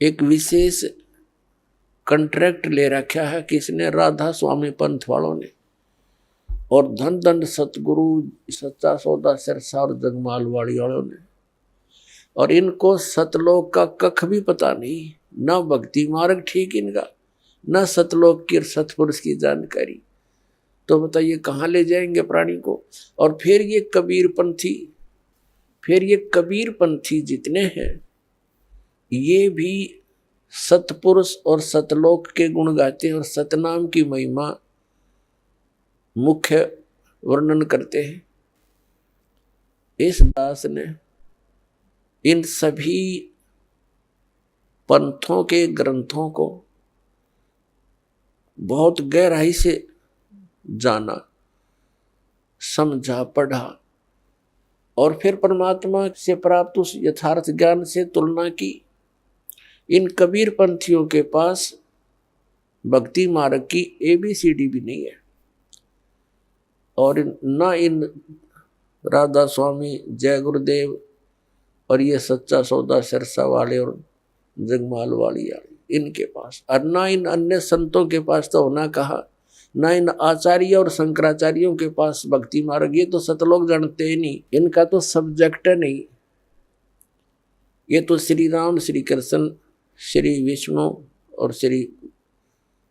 एक विशेष कॉन्ट्रैक्ट ले रखा है किसने, राधा स्वामी पंथ वालों ने, और धन दंड सतगुरु सच्चा सौदा सिरसा और जगमाल वाली वालों ने। और इनको सतलोक का कख भी पता नहीं, ना भक्ति मार्ग ठीक इनका, ना सतलोक की सतपुरुष की जानकारी। तो बताइए कहाँ ले जाएंगे प्राणी को। और फिर ये कबीर पंथी जितने हैं, ये भी सतपुरुष और सतलोक के गुण गाते हैं और सतनाम की महिमा मुख्य वर्णन करते हैं। इस दास ने इन सभी पंथों के ग्रंथों को बहुत गहराई से जाना, समझा, पढ़ा, और फिर परमात्मा से प्राप्त उस यथार्थ ज्ञान से तुलना की। इन कबीर पंथियों के पास भक्ति मार्ग की ABCD भी नहीं है, और न इन राधा स्वामी, जय गुरुदेव और ये सच्चा सौदा सिरसा वाले और जगमाल वाली इनके पास, और ना इन अन्य संतों के पास तो होना कहा, ना इन आचार्य और शंकराचार्यों के पास भक्ति मार्ग। ये तो सतलोक जानते ही नहीं, इनका तो सब्जेक्ट है नहीं। ये तो श्री राम, श्री कृष्ण, श्री विष्णु और श्री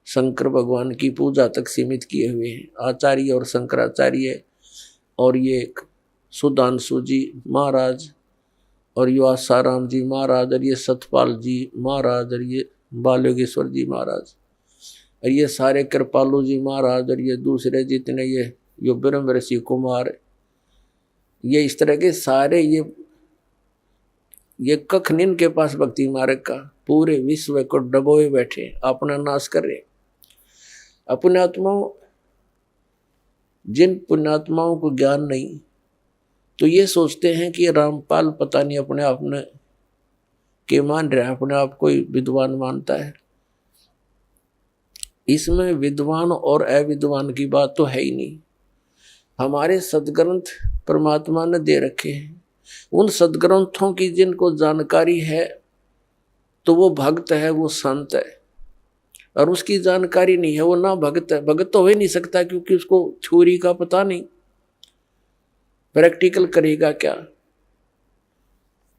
शंकर भगवान की पूजा तक सीमित किए हुए हैं, आचार्य और शंकराचार्य। और ये सुधांशु जी महाराज, और ये आसाराम जी महाराज, और ये सतपाल जी महाराज, और ये बालयोगेश्वर जी महाराज, और ये सारे कृपालु जी महाराज, और ये दूसरे जितने ये ब्रह्म ऋषि कुमार, ये इस तरह के सारे ये कख निन के पास भक्ति मार्ग का, पूरे विश्व को डबोए बैठे, अपना नाश कर रहे। अपने आत्माओं, जिन पुण्यात्माओं को ज्ञान नहीं, तो ये सोचते हैं कि रामपाल पता नहीं अपने आप में के मान रहा है, अपने आप को विद्वान मानता है। इसमें विद्वान और अविद्वान की बात तो है ही नहीं। हमारे सदग्रंथ परमात्मा ने दे रखे हैं, उन सदग्रंथों की जिनको जानकारी है तो वो भक्त है, वो संत है, और उसकी जानकारी नहीं है वो ना भक्त है। भक्त तो हो ही नहीं सकता क्योंकि उसको थ्योरी का पता नहीं, प्रैक्टिकल करेगा क्या।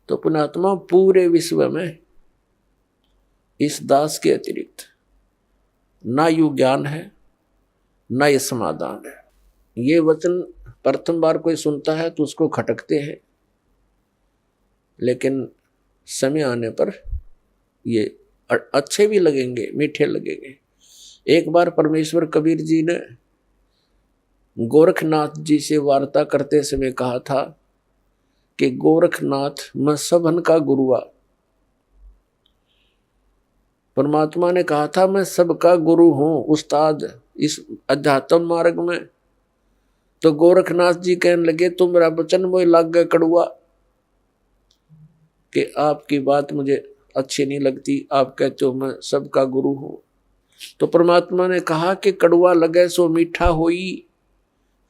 तो पुण्यात्मा पूरे विश्व में इस दास के अतिरिक्त ना यू ज्ञान है, ना ये समाधान है। ये वचन प्रथम बार कोई सुनता है तो उसको खटकते हैं, लेकिन समय आने पर ये अच्छे भी लगेंगे, मीठे लगेंगे। एक बार परमेश्वर कबीर जी ने गोरखनाथ जी से वार्ता करते समय कहा था कि गोरखनाथ मैं सबन का गुरुआ। परमात्मा ने कहा था मैं सबका गुरु हूं, उस्ताद इस अध्यात्म मार्ग में। तो गोरखनाथ जी कहने लगे तुम मेरा वचन मोह लाग गए कड़ुआ, कि आपकी बात मुझे अच्छी नहीं लगती, आप कहते हो मैं सबका गुरु हूं। तो परमात्मा ने कहा कि कड़ुआ लगे सो मीठा होई,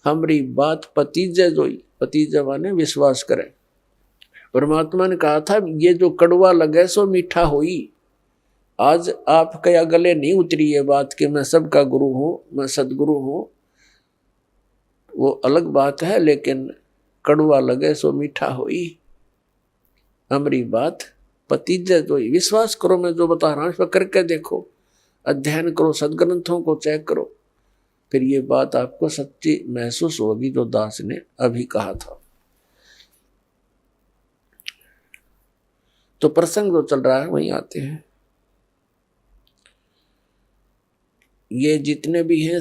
हमारी बात पतीजे जोई। पतीजे माने विश्वास करें। परमात्मा ने कहा था ये जो कड़ुआ लगे सो मीठा होई। आज आप क्या गले नहीं उतरी ये बात कि मैं सबका गुरु हूं, मैं सदगुरु हूं, वो अलग बात है, लेकिन कड़ुआ लगे सो मीठा होई, हमारी बात पतीजे जोई। विश्वास करो, मैं जो बता रहा हूं इस पर करके देखो, अध्ययन करो, सदग्रंथों को चेक करो, फिर ये बात आपको सच्ची महसूस होगी जो दास ने अभी कहा था। तो प्रसंग जो चल रहा है वहीं आते हैं। ये जितने भी हैं,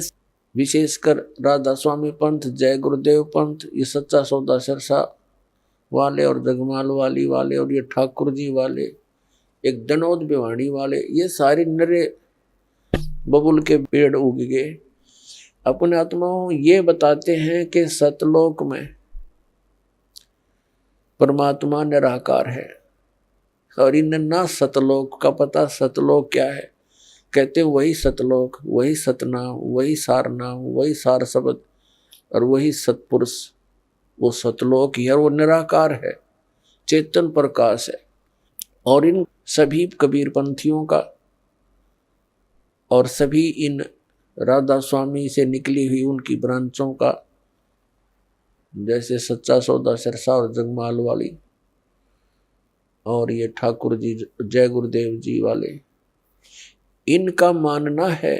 विशेषकर राधा स्वामी पंथ, जय गुरुदेव पंथ, ये सच्चा सौदा सिरसा वाले और जगमाल वाली वाले, और ये ठाकुर जी वाले, एक दनोद भिवाड़ी वाले, ये सारे नरे बबुल के पेड़ उग गए। अपने आत्माओं ये बताते हैं कि सतलोक में परमात्मा निराकार है, और इन्हें ना सतलोक का पता। सतलोक क्या है? कहते वही सतलोक, वही सतनाम, वही सारनाम, वही सार शब्द और वही सतपुरुष, वो सतलोक ही है, वो निराकार है, चेतन प्रकाश है। और इन सभी कबीर पंथियों का और सभी इन राधा स्वामी से निकली हुई उनकी ब्रांचों का, जैसे सच्चा सौदा सिरसा और जगमाल वाली, और ये ठाकुर जी जय गुरुदेव जी वाले, इनका मानना है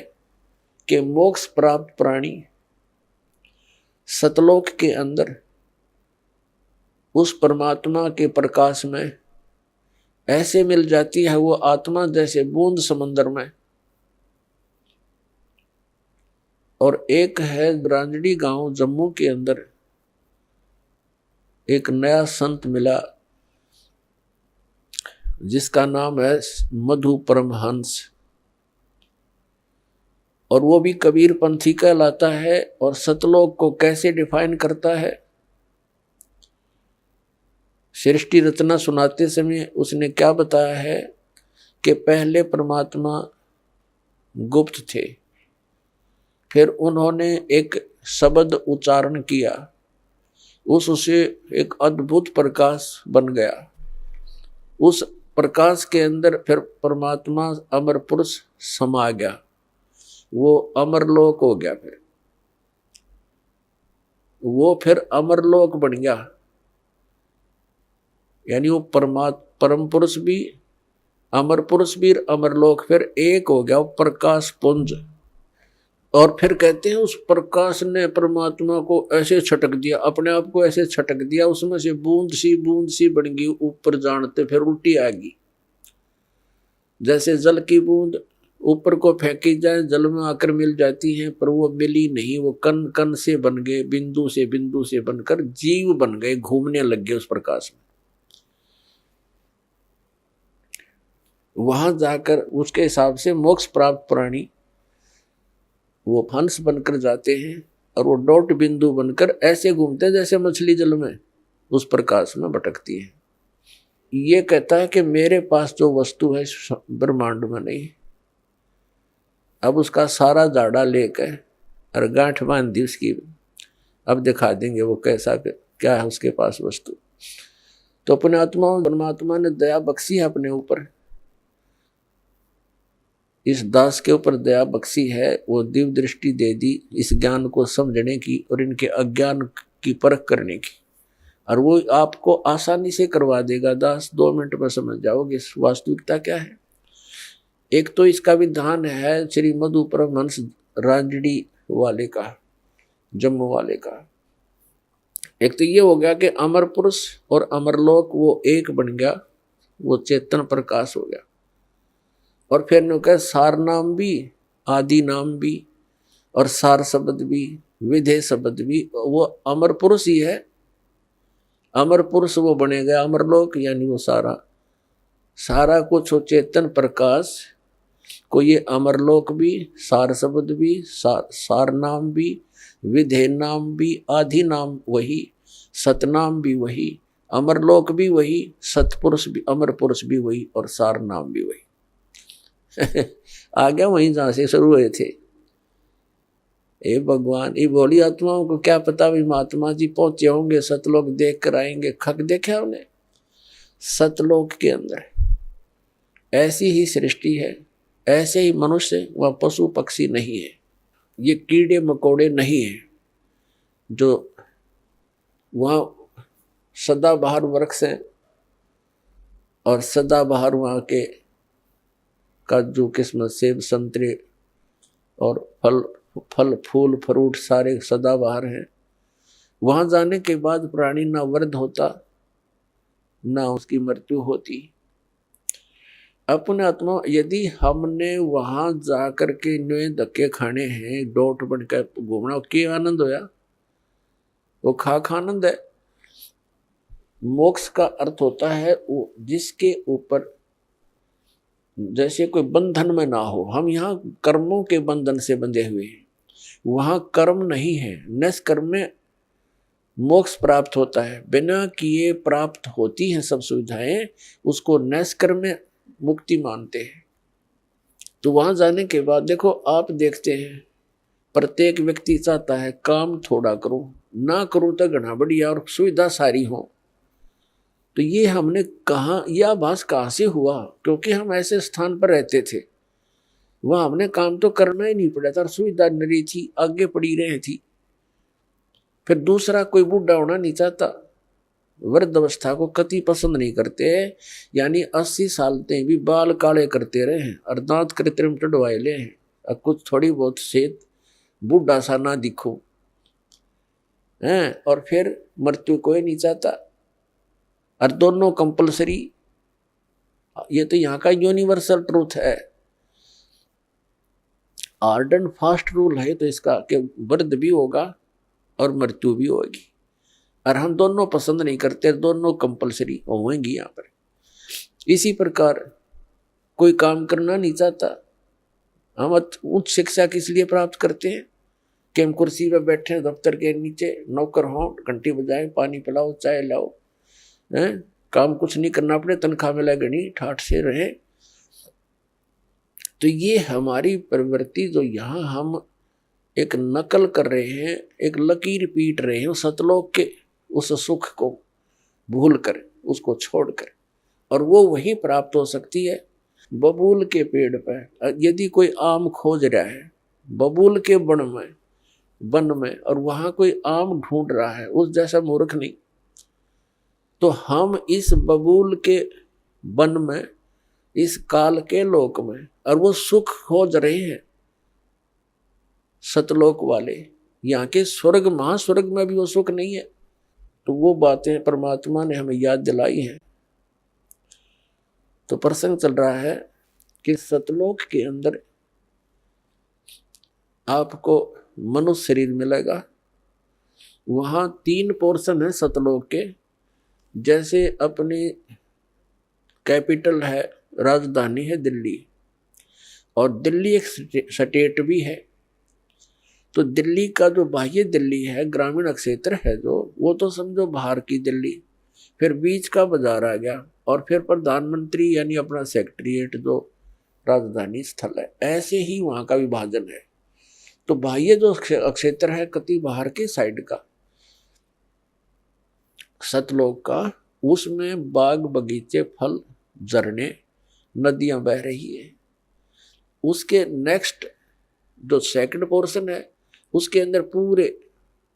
कि मोक्ष प्राप्त प्राणी सतलोक के अंदर उस परमात्मा के प्रकाश में ऐसे मिल जाती है वो आत्मा जैसे बूंद समंदर में। और एक है ब्रांजड़ी गांव जम्मू के अंदर, एक नया संत मिला जिसका नाम है मधु परमहंस, और वो भी कबीर पंथी कहलाता है। और सतलोक को कैसे डिफाइन करता है? सृष्टि रचना सुनाते समय उसने क्या बताया है कि पहले परमात्मा गुप्त थे, फिर उन्होंने एक शब्द उच्चारण किया, उससे एक अद्भुत प्रकाश बन गया। उस प्रकाश के अंदर फिर परमात्मा अमर पुरुष समा गया, वो अमरलोक हो गया। फिर वो फिर अमरलोक बन गया, यानी वो परम पुरुष भी, अमर पुरुष भी, अमरलोक फिर एक हो गया, वो प्रकाश पुंज। और फिर कहते हैं उस प्रकाश ने परमात्मा को ऐसे छटक दिया, अपने आप को ऐसे छटक दिया, उसमें से बूंद सी बन गई, ऊपर जानते फिर उल्टी आ गई। जैसे जल की बूंद ऊपर को फेंकी जाए, जल में आकर मिल जाती है, पर वो मिली नहीं, वो कण कण से बन गए, बिंदु से बनकर जीव बन गए, घूमने लग गए उस प्रकाश में। वहां जाकर उसके हिसाब से मोक्ष प्राप्त प्राणी वो हंस बनकर जाते हैं, और वो डॉट बिंदु बनकर ऐसे घूमते हैं जैसे मछली जल में उस प्रकाश में भटकती है। ये कहता है कि मेरे पास जो वस्तु है ब्रह्मांड में नहीं। अब उसका सारा जाड़ा लेकर और गांठ बांध दी उसकी, अब दिखा देंगे वो कैसा क्या है उसके पास वस्तु। तो अपने आत्मा परमात्मा ने दया बख्शी है अपने ऊपर, इस दास के ऊपर दया बख्शी है, वो दिव्य दृष्टि दे दी इस ज्ञान को समझने की और इनके अज्ञान की परख करने की, और वो आपको आसानी से करवा देगा। दास 2 मिनट में समझ जाओगे वास्तविकता क्या है। एक तो इसका विधान है श्री मधु परमहंस रांझड़ी वाले का, जम्मू वाले का। एक तो ये हो गया कि अमर पुरुष और अमरलोक वो एक बन गया, वो चेतन प्रकाश हो गया। और फिर ने कहा सार नाम भी, आदि नाम भी, और सार शब्द भी, विधेय शब्द भी, वो अमर पुरुष ही है। अमर पुरुष वो बनेगा अमरलोक, यानी वो सारा कुछ हो चेतन प्रकाश को, ये अमरलोक भी, सार शब्द भी, सार नाम भी, विधेय नाम भी, आदि नाम वही, सतनाम भी वही, अमरलोक भी वही, सतपुरुष भी, अमर पुरुष भी वही, और सार नाम भी वही। आ गया वहीं जहां से शुरू हुए थे। ए भगवान, ये भोली आत्माओं को क्या पता भी महात्मा जी पहुंचे होंगे, सतलोक देख कर आएंगे। खक देखा उन्हें, सतलोक के अंदर ऐसी ही सृष्टि है, ऐसे ही मनुष्य, वह पशु पक्षी नहीं है, ये कीड़े मकोड़े नहीं है, जो वहाँ सदाबहार वृक्ष हैं और सदाबहार वहाँ के काजू किस्मत सेब संतरे और फल फूल फ्रूट सारे सदाबहार हैं। वहां जाने के बाद प्राणी ना वृद्ध होता ना उसकी मृत्यु होती। अपने आत्मा, यदि हमने वहां जाकर के नए धक्के खाने हैं, डोट बनकर घूमना, क्या आनंद होया, वो खाक आनंद है। मोक्ष का अर्थ होता है वो जिसके ऊपर जैसे कोई बंधन में ना हो। हम यहाँ कर्मों के बंधन से बंधे हुए हैं, वहां कर्म नहीं है। निष्कर्म में मोक्ष प्राप्त होता है, बिना किए प्राप्त होती हैं सब सुविधाएं, उसको निष्कर्म में मुक्ति मानते हैं। तो वहां जाने के बाद देखो, आप देखते हैं प्रत्येक व्यक्ति चाहता है काम थोड़ा करूं, ना करूं तो घना बढ़िया और सुविधा सारी हो। तो ये हमने कहा, यह आभास कहाँ से हुआ? क्योंकि हम ऐसे स्थान पर रहते थे, वहां हमने काम तो करना ही नहीं पड़ा था, सुविधा नरी थी, आगे पड़ी रही थी। फिर दूसरा, कोई बूढ़ा होना नहीं चाहता, वृद्ध अवस्था को कति पसंद नहीं करते, यानी 80 साल तक भी बाल काले करते रहे हैं और दांत कृत्रिम टडवाए ले हैं, और कुछ थोड़ी बहुत सेहत बूढ़ा सा ना दिखो हैं। और फिर मृत्यु कोई नहीं चाहता, और दोनों कंपलसरी। ये तो यहाँ का यूनिवर्सल ट्रूथ है, हार्ड एंड फास्ट रूल है तो इसका कि वृद्ध भी होगा और मृत्यु भी होगी, और हम दोनों पसंद नहीं करते, दोनों कंपलसरी होंगी यहाँ पर। इसी प्रकार कोई काम करना नहीं चाहता, हम उच्च शिक्षा किस लिए प्राप्त करते हैं कि हम कुर्सी पर बैठे दफ्तर के नीचे, नौकर हों, घंटी बजाएं, पानी पिलाओ, चाय लाओ, हैं, काम कुछ नहीं करना पड़े, तनख्वाह मिला गणी ठाठ से रहे। तो ये हमारी प्रवृत्ति जो यहाँ हम एक नकल कर रहे हैं, एक लकीर पीट रहे हैं सतलोक के उस सुख को भूल कर, उसको छोड़कर, और वो वहीं प्राप्त हो सकती है। बबूल के पेड़ पर यदि कोई आम खोज रहा है, बबूल के वन में, और वहां कोई आम ढूंढ रहा है, उस जैसा मूर्ख नहीं। तो हम इस बबूल के वन में, इस काल के लोक में, और वो सुख खोज रहे हैं सतलोक वाले। यहाँ के स्वर्ग, महास्वर्ग में भी वो सुख नहीं है। तो वो बातें परमात्मा ने हमें याद दिलाई हैं। तो प्रसंग चल रहा है कि सतलोक के अंदर आपको मनुष्य शरीर मिलेगा। वहां 3 पोर्शन है सतलोक के। जैसे अपनी कैपिटल है, राजधानी है दिल्ली, और दिल्ली एक स्टेट भी है। तो दिल्ली का जो बाह्य दिल्ली है, ग्रामीण क्षेत्र है जो, वो तो समझो बाहर की दिल्ली। फिर बीच का बाजार आ गया, और फिर प्रधानमंत्री यानी अपना सेक्रेटरीट जो राजधानी स्थल है। ऐसे ही वहां का विभाजन है। तो बाह्य जो क्षेत्र है कति बाहर के साइड का सतलोक का, उसमें बाग बगीचे, फल, झरने, नदियां बह रही है। उसके नेक्स्ट जो सेकंड पोर्शन है, उसके अंदर पूरे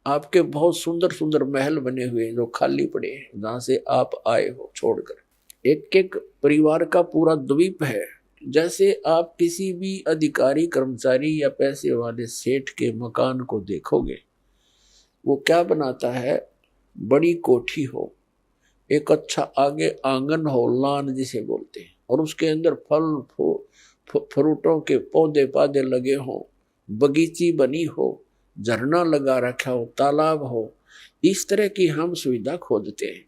आपके बहुत सुंदर सुंदर महल बने हुए हैं जो खाली पड़े हैं, जहां से आप आए हो छोड़कर। एक एक परिवार का पूरा द्वीप है। जैसे आप किसी भी अधिकारी, कर्मचारी या पैसे वाले सेठ के मकान को देखोगे, वो क्या बनाता है, बड़ी कोठी हो, एक अच्छा आगे आंगन हो, लान जिसे बोलते हैं, और उसके अंदर फल फ्रूटों के पौधे पादे लगे हों, बगीची बनी हो, झरना लगा रखा हो, तालाब हो। इस तरह की हम सुविधा खोजते हैं।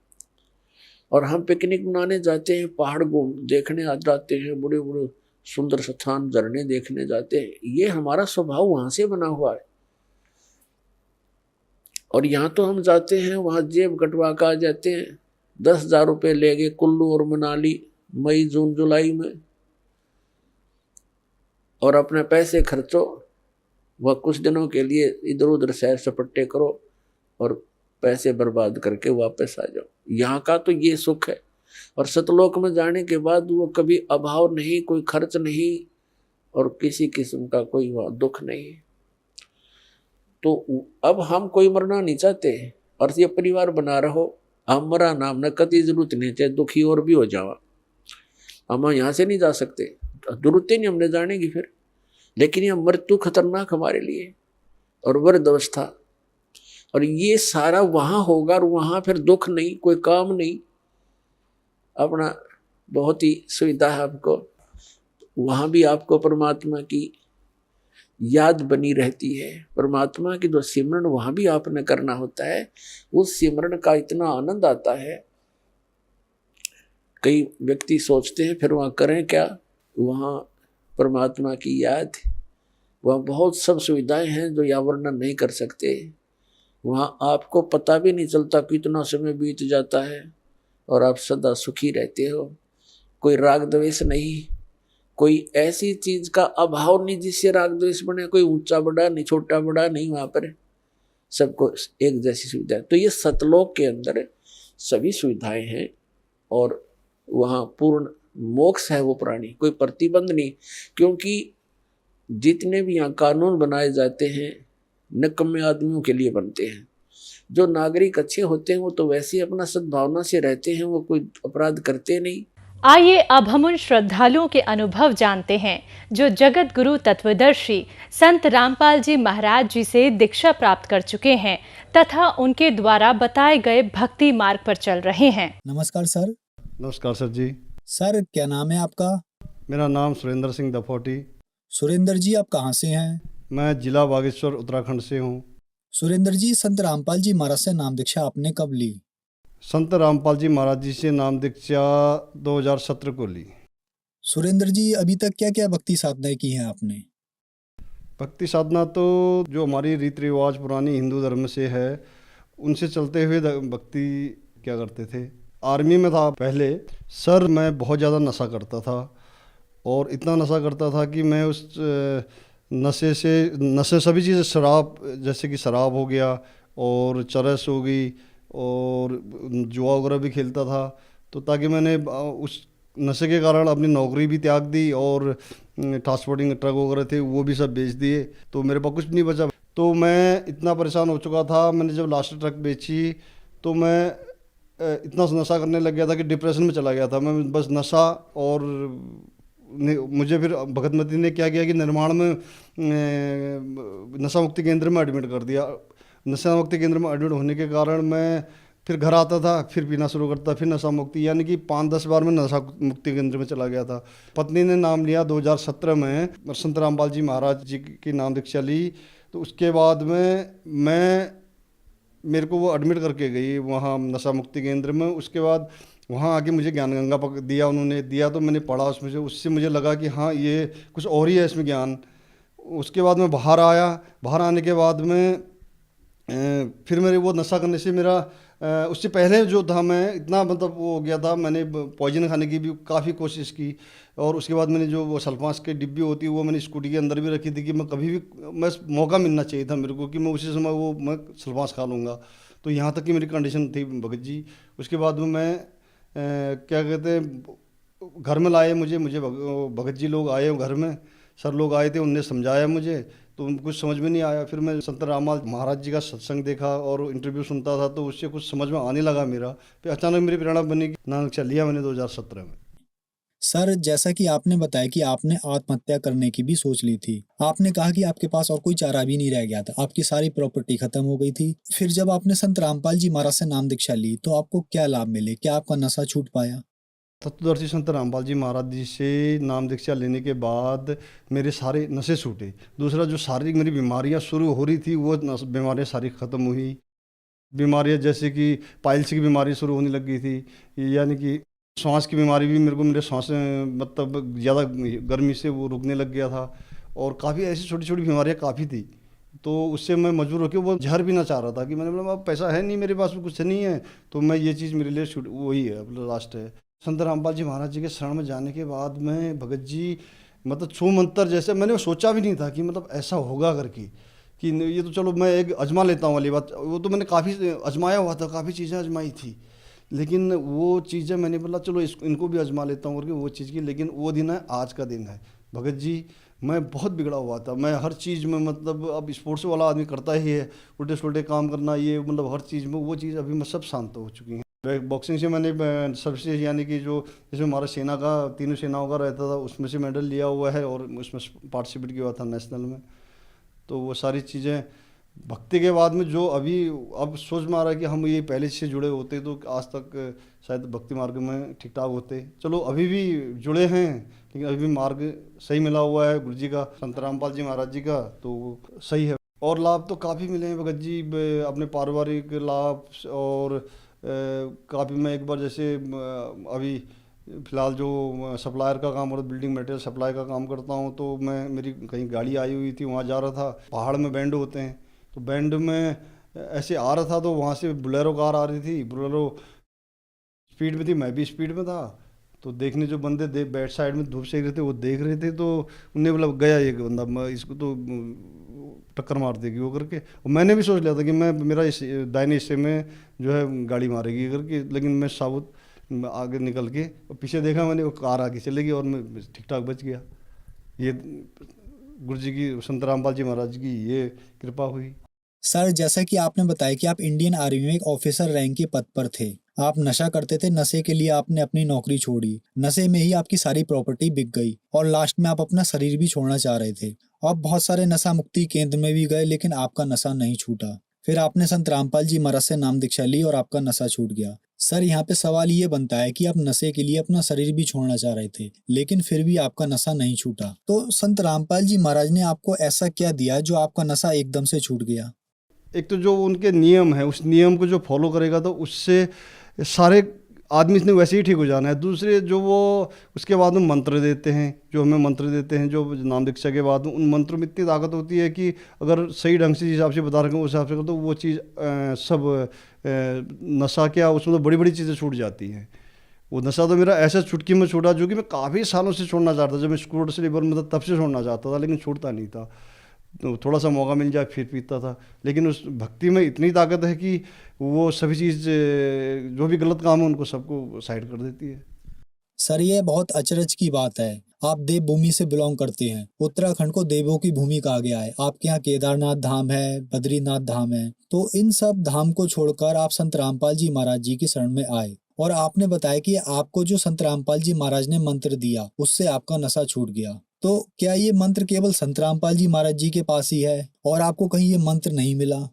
और हम पिकनिक मनाने जाते हैं, पहाड़ देखने आ जाते हैं, बड़े बड़े सुंदर स्थान, झरने देखने जाते हैं। ये हमारा स्वभाव वहां से बना हुआ है। और यहाँ तो हम जाते हैं, वहां जेब कटवा कर आ जाते हैं। 10,000 रुपये ले गए कुल्लू और मनाली मई जून जुलाई में, और अपने पैसे खर्चो, वह कुछ दिनों के लिए इधर उधर सैर सपट्टे करो और पैसे बर्बाद करके वापस आ जाओ। यहाँ का तो ये सुख है। और सतलोक में जाने के बाद वो कभी अभाव नहीं, कोई खर्च नहीं, और किसी किस्म का कोई वहाँ दुख नहीं। तो अब हम कोई मरना नहीं चाहते, और ये परिवार बना रहो, हम मरा नाम न कति जरूरत नहीं, चाहे दुखी और भी हो जावा, हम यहाँ से नहीं जा सकते, जरूरत ही नहीं हमने जाने की फिर। लेकिन यह मृत्यु खतरनाक हमारे लिए, और वृद्ध अवस्था, और ये सारा वहां होगा, और वहां फिर दुख नहीं, कोई काम नहीं, अपना बहुत ही सुविधा है आपको। वहां भी आपको परमात्मा की याद बनी रहती है। परमात्मा की जो सिमरन वहां भी आपने करना होता है, उस सिमरन का इतना आनंद आता है। कई व्यक्ति सोचते हैं फिर वहां करें क्या, वहां परमात्मा की याद, वहाँ बहुत सब सुविधाएं हैं जो यहाँ वर्णन नहीं कर सकते। वहाँ आपको पता भी नहीं चलता कितना समय बीत जाता है, और आप सदा सुखी रहते हो। कोई राग द्वेष नहीं, कोई ऐसी चीज का अभाव नहीं जिससे राग द्वेष बने। कोई ऊंचा बड़ा नहीं, छोटा बड़ा नहीं, वहाँ पर सबको एक जैसी सुविधा है। तो ये सतलोक के अंदर सभी सुविधाएं हैं, और वहाँ पूर्ण मोक्ष है वो प्राणी, कोई प्रतिबंध नहीं। क्योंकि जितने भी यहाँ कानून बनाए जाते हैं निकम्मे आदमियों के लिए बनते हैं। जो नागरिक अच्छे होते हैं वो तो वैसे ही अपना सद्भावना से रहते हैं, वो कोई अपराध करते नहीं। आइए अब हम उन श्रद्धालुओं के अनुभव जानते हैं जो जगत गुरु तत्वदर्शी संत रामपाल जी महाराज जी से दीक्षा प्राप्त कर चुके हैं तथा उनके द्वारा बताए गए भक्ति मार्ग पर चल रहे हैं। नमस्कार सर। नमस्कार सर जी। सर क्या नाम है आपका? मेरा नाम सुरेंद्र सिंह दफोटी। सुरेंद्र जी आप कहाँ से हैं? मैं जिला बागेश्वर उत्तराखंड से हूँ। सुरेंद्र जी, संत रामपाल जी महाराज से नाम दीक्षा आपने कब ली? संत रामपाल जी महाराज जी से नाम दीक्षा 2017 को ली। सुरेंद्र जी अभी तक क्या क्या भक्ति साधनाएं की हैं आपने? भक्ति साधना तो जो हमारी रीति रिवाज पुरानी हिंदू धर्म से है उनसे चलते हुए भक्ति क्या करते थे। आर्मी में था पहले सर, मैं बहुत ज़्यादा नशा करता था, और इतना नशा करता था कि मैं उस नशे सभी चीज़ें, शराब जैसे कि शराब हो गया और चरस हो गई, और जुआ वगैरह भी खेलता था। तो ताकि मैंने उस नशे के कारण अपनी नौकरी भी त्याग दी और ट्रांसपोर्टिंग ट्रक वगैरह थे वो भी सब बेच दिए, तो मेरे पास कुछ नहीं बचा। तो मैं इतना परेशान हो चुका था, मैंने जब लास्ट ट्रक बेची तो मैं इतना नशा करने लग गया था कि डिप्रेशन में चला गया था मैं, बस नशा। और मुझे फिर भगत मती ने क्या किया कि निर्माण में नशा मुक्ति केंद्र में एडमिट कर दिया। नशा मुक्ति केंद्र में एडमिट होने के कारण मैं फिर घर आता था, फिर पीना शुरू करता, फिर नशा मुक्ति, यानी कि 5-10 बार मैं नशा मुक्ति केंद्र में चला गया था। पत्नी ने नाम लिया 2017 में, संत रामपाल जी महाराज जी की नाम दीक्षा ली। तो उसके बाद में मेरे को वो एडमिट करके गई वहाँ नशा मुक्ति केंद्र में। उसके बाद वहाँ आके मुझे ज्ञान गंगा दिया, उन्होंने दिया तो मैंने पढ़ा उसमें से, उससे मुझे लगा कि हाँ ये कुछ और ही है इसमें ज्ञान। उसके बाद मैं बाहर आया, बाहर आने के बाद में फिर मेरे वो नशा करने से मेरा उससे पहले जो था मैं इतना मतलब वो हो गया था, मैंने पॉइजन खाने की भी काफ़ी कोशिश की। और उसके बाद मैंने जो वो सल्फास की डिब्बी होती है वो मैंने स्कूटी के अंदर भी रखी थी कि मैं कभी भी मैं मौका मिलना चाहिए था मेरे को कि मैं उसी समय वो मैं सल्फास खा लूँगा। तो यहाँ तक की मेरी कंडीशन थी भगत जी। उसके बाद में मैं क्या कहते हैं घर में लाए मुझे भगत जी लोग आए घर में, सर लोग आए थे, उनने समझाया मुझे तो कुछ समझ में नहीं आया। फिर मैं संत रामपाल महाराज जी का सत्संग देखा और इंटरव्यू सुनता था तो उससे कुछ समझ में आने लगा मेरा। फिर अचानक मेरी प्रेरणा बनी कि नानक चल लिया मैंने 2017 में। सर, जैसा कि आपने बताया कि आपने आत्महत्या करने की भी सोच ली थी, आपने कहा कि आपके पास और कोई चारा भी नहीं रह गया था, आपकी सारी प्रॉपर्टी खत्म हो गई थी। फिर जब आपने संत रामपाल जी महाराज से नाम दीक्षा ली तो आपको क्या लाभ मिले? क्या आपका नशा छूट पाया? तत्वदर्शी संत रामपाल जी महाराज जी से नाम दीक्षा लेने के बाद मेरे सारे नशे छूटे। दूसरा जो शारीरिक मेरी बीमारियां शुरू हो रही थी वो बीमारियां सारी ख़त्म हुई। बीमारियां जैसे कि पाइल्स की बीमारी शुरू होने लग गई थी, यानी कि सांस की बीमारी भी मेरे सांस मतलब ज़्यादा गर्मी से वो रुकने लग गया था। और काफ़ी ऐसी छोटी छोटी बीमारियां काफ़ी थी, तो उससे मैं मजबूर होकर वो जहर भी ना चाह रहा था कि मैंने बोला अब पैसा है नहीं मेरे पास, कुछ नहीं है, तो मैं ये चीज़ मेरे लिए छूट वही है लास्ट है। संत रामपाल जी महाराज जी के शरण में जाने के बाद में भगत जी मतलब छू मंतर जैसे मैंने सोचा भी नहीं था कि मतलब ऐसा होगा करके कि ये तो चलो मैं एक अजमा लेता हूँ वाली बात। वो तो मैंने काफ़ी अजमाया हुआ था, काफ़ी चीज़ें अजमाई थी, लेकिन वो चीज़ें मैंने बोला चलो इनको भी अजमा लेता हूँ करके वो चीज़ की। लेकिन वो दिन है आज का दिन है भगत जी, मैं बहुत बिगड़ा हुआ था। मैं हर चीज़ में मतलब अब स्पोर्ट्स वाला आदमी करता ही है, उल्टे सुल्टे काम करना, ये मतलब हर चीज़ में वो चीज़ अभी मैं सब शांत हो चुकी हैं। बॉक्सिंग से मैंने सबसे यानी कि जो इसमें हमारा सेना का तीनों सेनाओं का रहता था उसमें से मेडल लिया हुआ है और उसमें पार्टिसिपेट किया हुआ था नेशनल में। तो वो सारी चीज़ें भक्ति के बाद में जो अभी अब सोच में आ रहा है कि हम ये पहले से जुड़े होते तो आज तक शायद भक्ति मार्ग में ठीक ठाक होते। चलो अभी भी जुड़े हैं लेकिन अभी भी मार्ग सही मिला हुआ है गुरु जी का, संत रामपाल जी महाराज जी का, तो वो सही है। और लाभ तो काफ़ी मिले हैं भगत जी, अपने पारिवारिक लाभ। और काफ़ी मैं एक बार जैसे अभी फ़िलहाल जो सप्लायर का काम और बिल्डिंग मटेरियल सप्लाई का काम करता हूँ, तो मैं मेरी कहीं गाड़ी आई हुई थी, वहाँ जा रहा था, पहाड़ में बैंड होते हैं, तो बैंड में ऐसे आ रहा था तो वहाँ से बोलेरो कार आ रही थी, बोलेरो स्पीड में थी, मैं भी स्पीड में था। तो देखने जो बंदे बैक साइड में धूप सेक रहे थे वो देख रहे थे, तो उन्हें मतलब गया एक बंदा, मैं इसको तो टक्कर मार देगी वो करके। और मैंने भी सोच लिया था कि मैं मेरा इस दाहिने हिस्से में जो है गाड़ी मारेगी करके, लेकिन मैं साबुत आगे निकल के और पीछे देखा मैंने, वो कार आगे चलेगी और मैं ठीक ठाक बच गया। ये गुरु जी की, संत रामपाल जी महाराज की ये कृपा हुई। सर, जैसा कि आपने बताया कि आप इंडियन आर्मी में एक ऑफिसर रैंक के पद पर थे, आप नशा करते थे, नशे के लिए आपने अपनी नौकरी छोड़ी, नशे में ही आपकी सारी प्रॉपर्टी बिक गई और लास्ट में आप अपना शरीर भी छोड़ना चाह रहे थे। आप बहुत सारे नशा मुक्ति केंद्र में भी गए लेकिन आपका नशा नहीं छूटा। फिर आपने संत रामपाल जी महाराज से नाम दीक्षा ली और आपका नशा छूट गया। सर, यहाँ पे सवाल ये बनता है कि आप नशे के लिए अपना शरीर भी छोड़ना चाह रहे थे लेकिन फिर भी आपका नशा नहीं छूटा, तो संत रामपाल जी महाराज ने आपको ऐसा क्या दिया जो आपका नशा एकदम से छूट गया? एक तो जो उनके नियम है, उस नियम को जो फॉलो करेगा तो उससे सारे आदमी इसने वैसे ही ठीक हो जाना है। दूसरे जो वो उसके बाद में मंत्र देते हैं, जो हमें मंत्र देते हैं, जो नाम दीक्षा के बाद में उन मंत्रों में इतनी ताकत होती है कि अगर सही ढंग से जिस हिसाब से बता रखे हैं उस हिसाब से करो तो वो चीज़ सब नशा क्या उसमें तो बड़ी बड़ी चीज़ें छूट जाती हैं। वो नशा तो मेरा ऐसा चुटकी में छूटा जो कि मैं काफ़ी सालों से छोड़ना चाहता था। जब मैं स्कूल से लेबर में था तब से छोड़ना चाहता था लेकिन छूटता नहीं था। तो थोड़ा सा मौका मिल जाए फिर पीता था। लेकिन उस भक्ति में इतनी ताकत है कि वो सभी चीज़ जो भी गलत काम है उनको सबको साइड कर देती है। सर ये बहुत अचरज की बात है, आप देव भूमि से बिलोंग करते हैं। उत्तराखंड को देवों की भूमि कहा गया है। आपके यहाँ केदारनाथ धाम है, बद्रीनाथ धाम है, तो इन सब धाम को छोड़कर आप संत रामपाल जी महाराज जी की शरण में आए और आपने बताया कि आपको जो संत रामपाल जी महाराज ने मंत्र दिया उससे आपका नशा छूट गया। तो क्या ये मंत्र केवल संत रामपाल जी महाराज जी के पास ही है और आपको कहीं ये मंत्र नहीं मिला?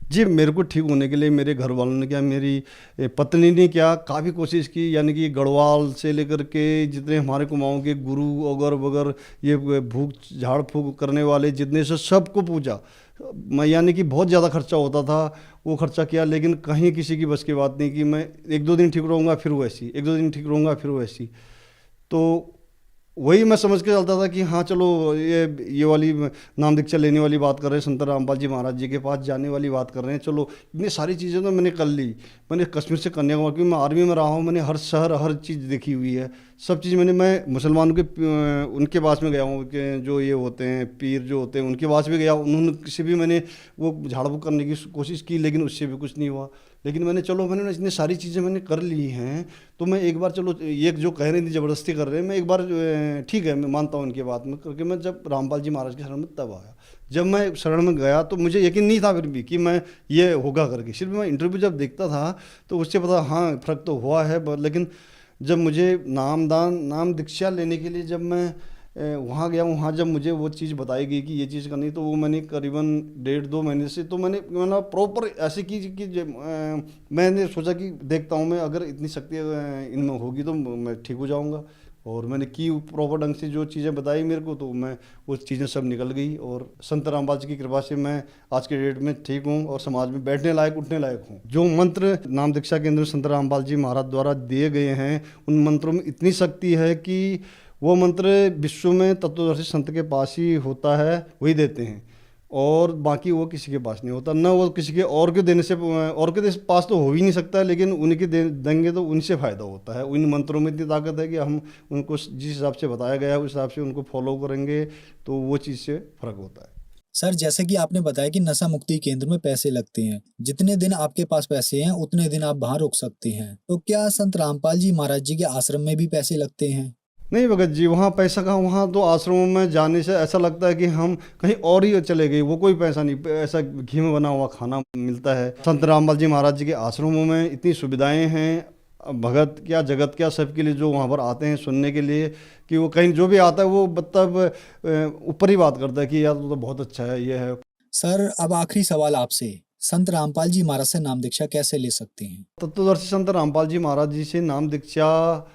जी, मेरे को ठीक होने के लिए मेरे घर वालों ने क्या, मेरी पत्नी ने क्या, काफ़ी कोशिश की। यानी कि गढ़वाल से लेकर के जितने हमारे कुमाऊँ के गुरु अगर वगैरह ये भूख झाड़ फूक करने वाले जितने से सबको पूजा मैं, यानी कि बहुत ज़्यादा खर्चा होता था, वो खर्चा किया, लेकिन कहीं किसी की बस की बात नहीं कि मैं 1-2 दिन ठीक रहूँगा फिर वैसी, 1-2 दिन ठीक रहूँगा फिर वैसी। तो वही मैं समझ के चलता था कि हाँ चलो ये वाली नाम दीक्षा लेने वाली बात कर रहे हैं, संत रामपाल जी महाराज जी के पास जाने वाली बात कर रहे हैं। चलो इतनी सारी चीज़ें तो मैंने कर ली। मैंने कश्मीर से कन्याकुमारी, क्योंकि मैं आर्मी में रहा हूँ, मैंने हर शहर हर चीज़ देखी हुई है, सब चीज़ मैं मुसलमानों के उनके पास में गया हूँ कि जो ये होते हैं पीर जो होते हैं उनके पास भी गया, उन्होंने से भी मैंने वो झाड़ फूक करने की कोशिश की, लेकिन उससे भी कुछ नहीं हुआ। लेकिन मैंने इतनी सारी चीज़ें मैंने कर ली हैं, तो मैं एक बार, चलो ये जो कह रहे थे ज़बरदस्ती कर रहे हैं, मैं एक बार ठीक है मैं मानता हूँ उनकी बात में, क्योंकि मैं जब रामपाल जी महाराज के शरण में तब आया। जब मैं शरण में गया तो मुझे यकीन नहीं था फिर भी कि मैं ये होगा करके। सिर्फ मैं इंटरव्यू जब देखता था तो उससे पता हाँ फ़र्क तो हुआ है, लेकिन जब मुझे नाम दीक्षा लेने के लिए जब मैं वहाँ गया, वहाँ जब मुझे वो चीज़ बताई गई कि ये चीज़ करनी, तो वो मैंने करीबन 1.5-2 महीने से तो मैंने प्रॉपर ऐसे की कि मैंने सोचा कि देखता हूँ मैं अगर इतनी शक्ति इनमें होगी तो मैं ठीक हो जाऊँगा। और मैंने की प्रॉपर ढंग से जो चीज़ें बताई मेरे को, तो मैं वो चीज़ें सब निकल गई और संत रामपाल जी की कृपा से मैं आज के डेट में ठीक हूँ और समाज में बैठने लायक उठने लायक हूँ। जो मंत्र नाम दीक्षा के अंदर संत रामपाल जी महाराज द्वारा दिए गए हैं, उन मंत्रों में इतनी शक्ति है कि वो मंत्र विश्व में तत्वदर्शी संत के पास ही होता है, वही देते हैं, और बाकी वो किसी के पास नहीं होता। ना वो किसी के और के देने से, और के पास तो हो ही नहीं सकता, लेकिन उनके देंगे तो उनसे फ़ायदा होता है। उन मंत्रों में इतनी ताकत है कि हम उनको जिस हिसाब से बताया गया है उस हिसाब से उनको फॉलो करेंगे तो वो चीज़ से फ़र्क होता है। सर जैसे कि आपने बताया कि नशा मुक्ति केंद्र में पैसे लगते हैं, जितने दिन आपके पास पैसे हैं उतने दिन आप वहाँ रुक सकते हैं, तो क्या संत रामपाल जी महाराज जी के आश्रम में भी पैसे लगते हैं? नहीं भगत जी, वहाँ पैसा कहाँ, वहाँ तो आश्रमों में जाने से ऐसा लगता है कि हम कहीं और ही चले गए। वो कोई पैसा नहीं, ऐसा घी में बना हुआ खाना मिलता है। संत रामपाल जी महाराज जी के आश्रमों में इतनी सुविधाएं हैं, भगत क्या जगत क्या सबके लिए जो वहाँ पर आते हैं सुनने के लिए, कि वो कहीं जो भी आता है वो मतलब ऊपर ही बात करता है कि यार तो बहुत अच्छा है ये है। सर अब आखिरी सवाल आपसे, संत रामपाल जी महाराज से नाम दीक्षा कैसे ले सकते हैं? तत्वदर्शी संत रामपाल जी महाराज जी से नाम दीक्षा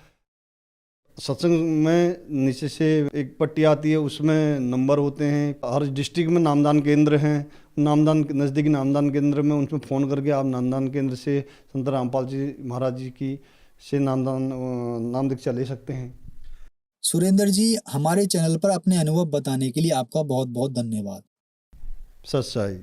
सत्संग में नीचे से एक पट्टी आती है, उसमें नंबर होते हैं। हर डिस्ट्रिक्ट में नामदान केंद्र हैं, नामदान नज़दीकी नामदान केंद्र में उनमें फ़ोन करके आप नामदान केंद्र से संत रामपाल जी महाराज जी की से नाम दीक्षा ले सकते हैं। सुरेंद्र जी, हमारे चैनल पर अपने अनुभव बताने के लिए आपका बहुत बहुत धन्यवाद। सच्चाई।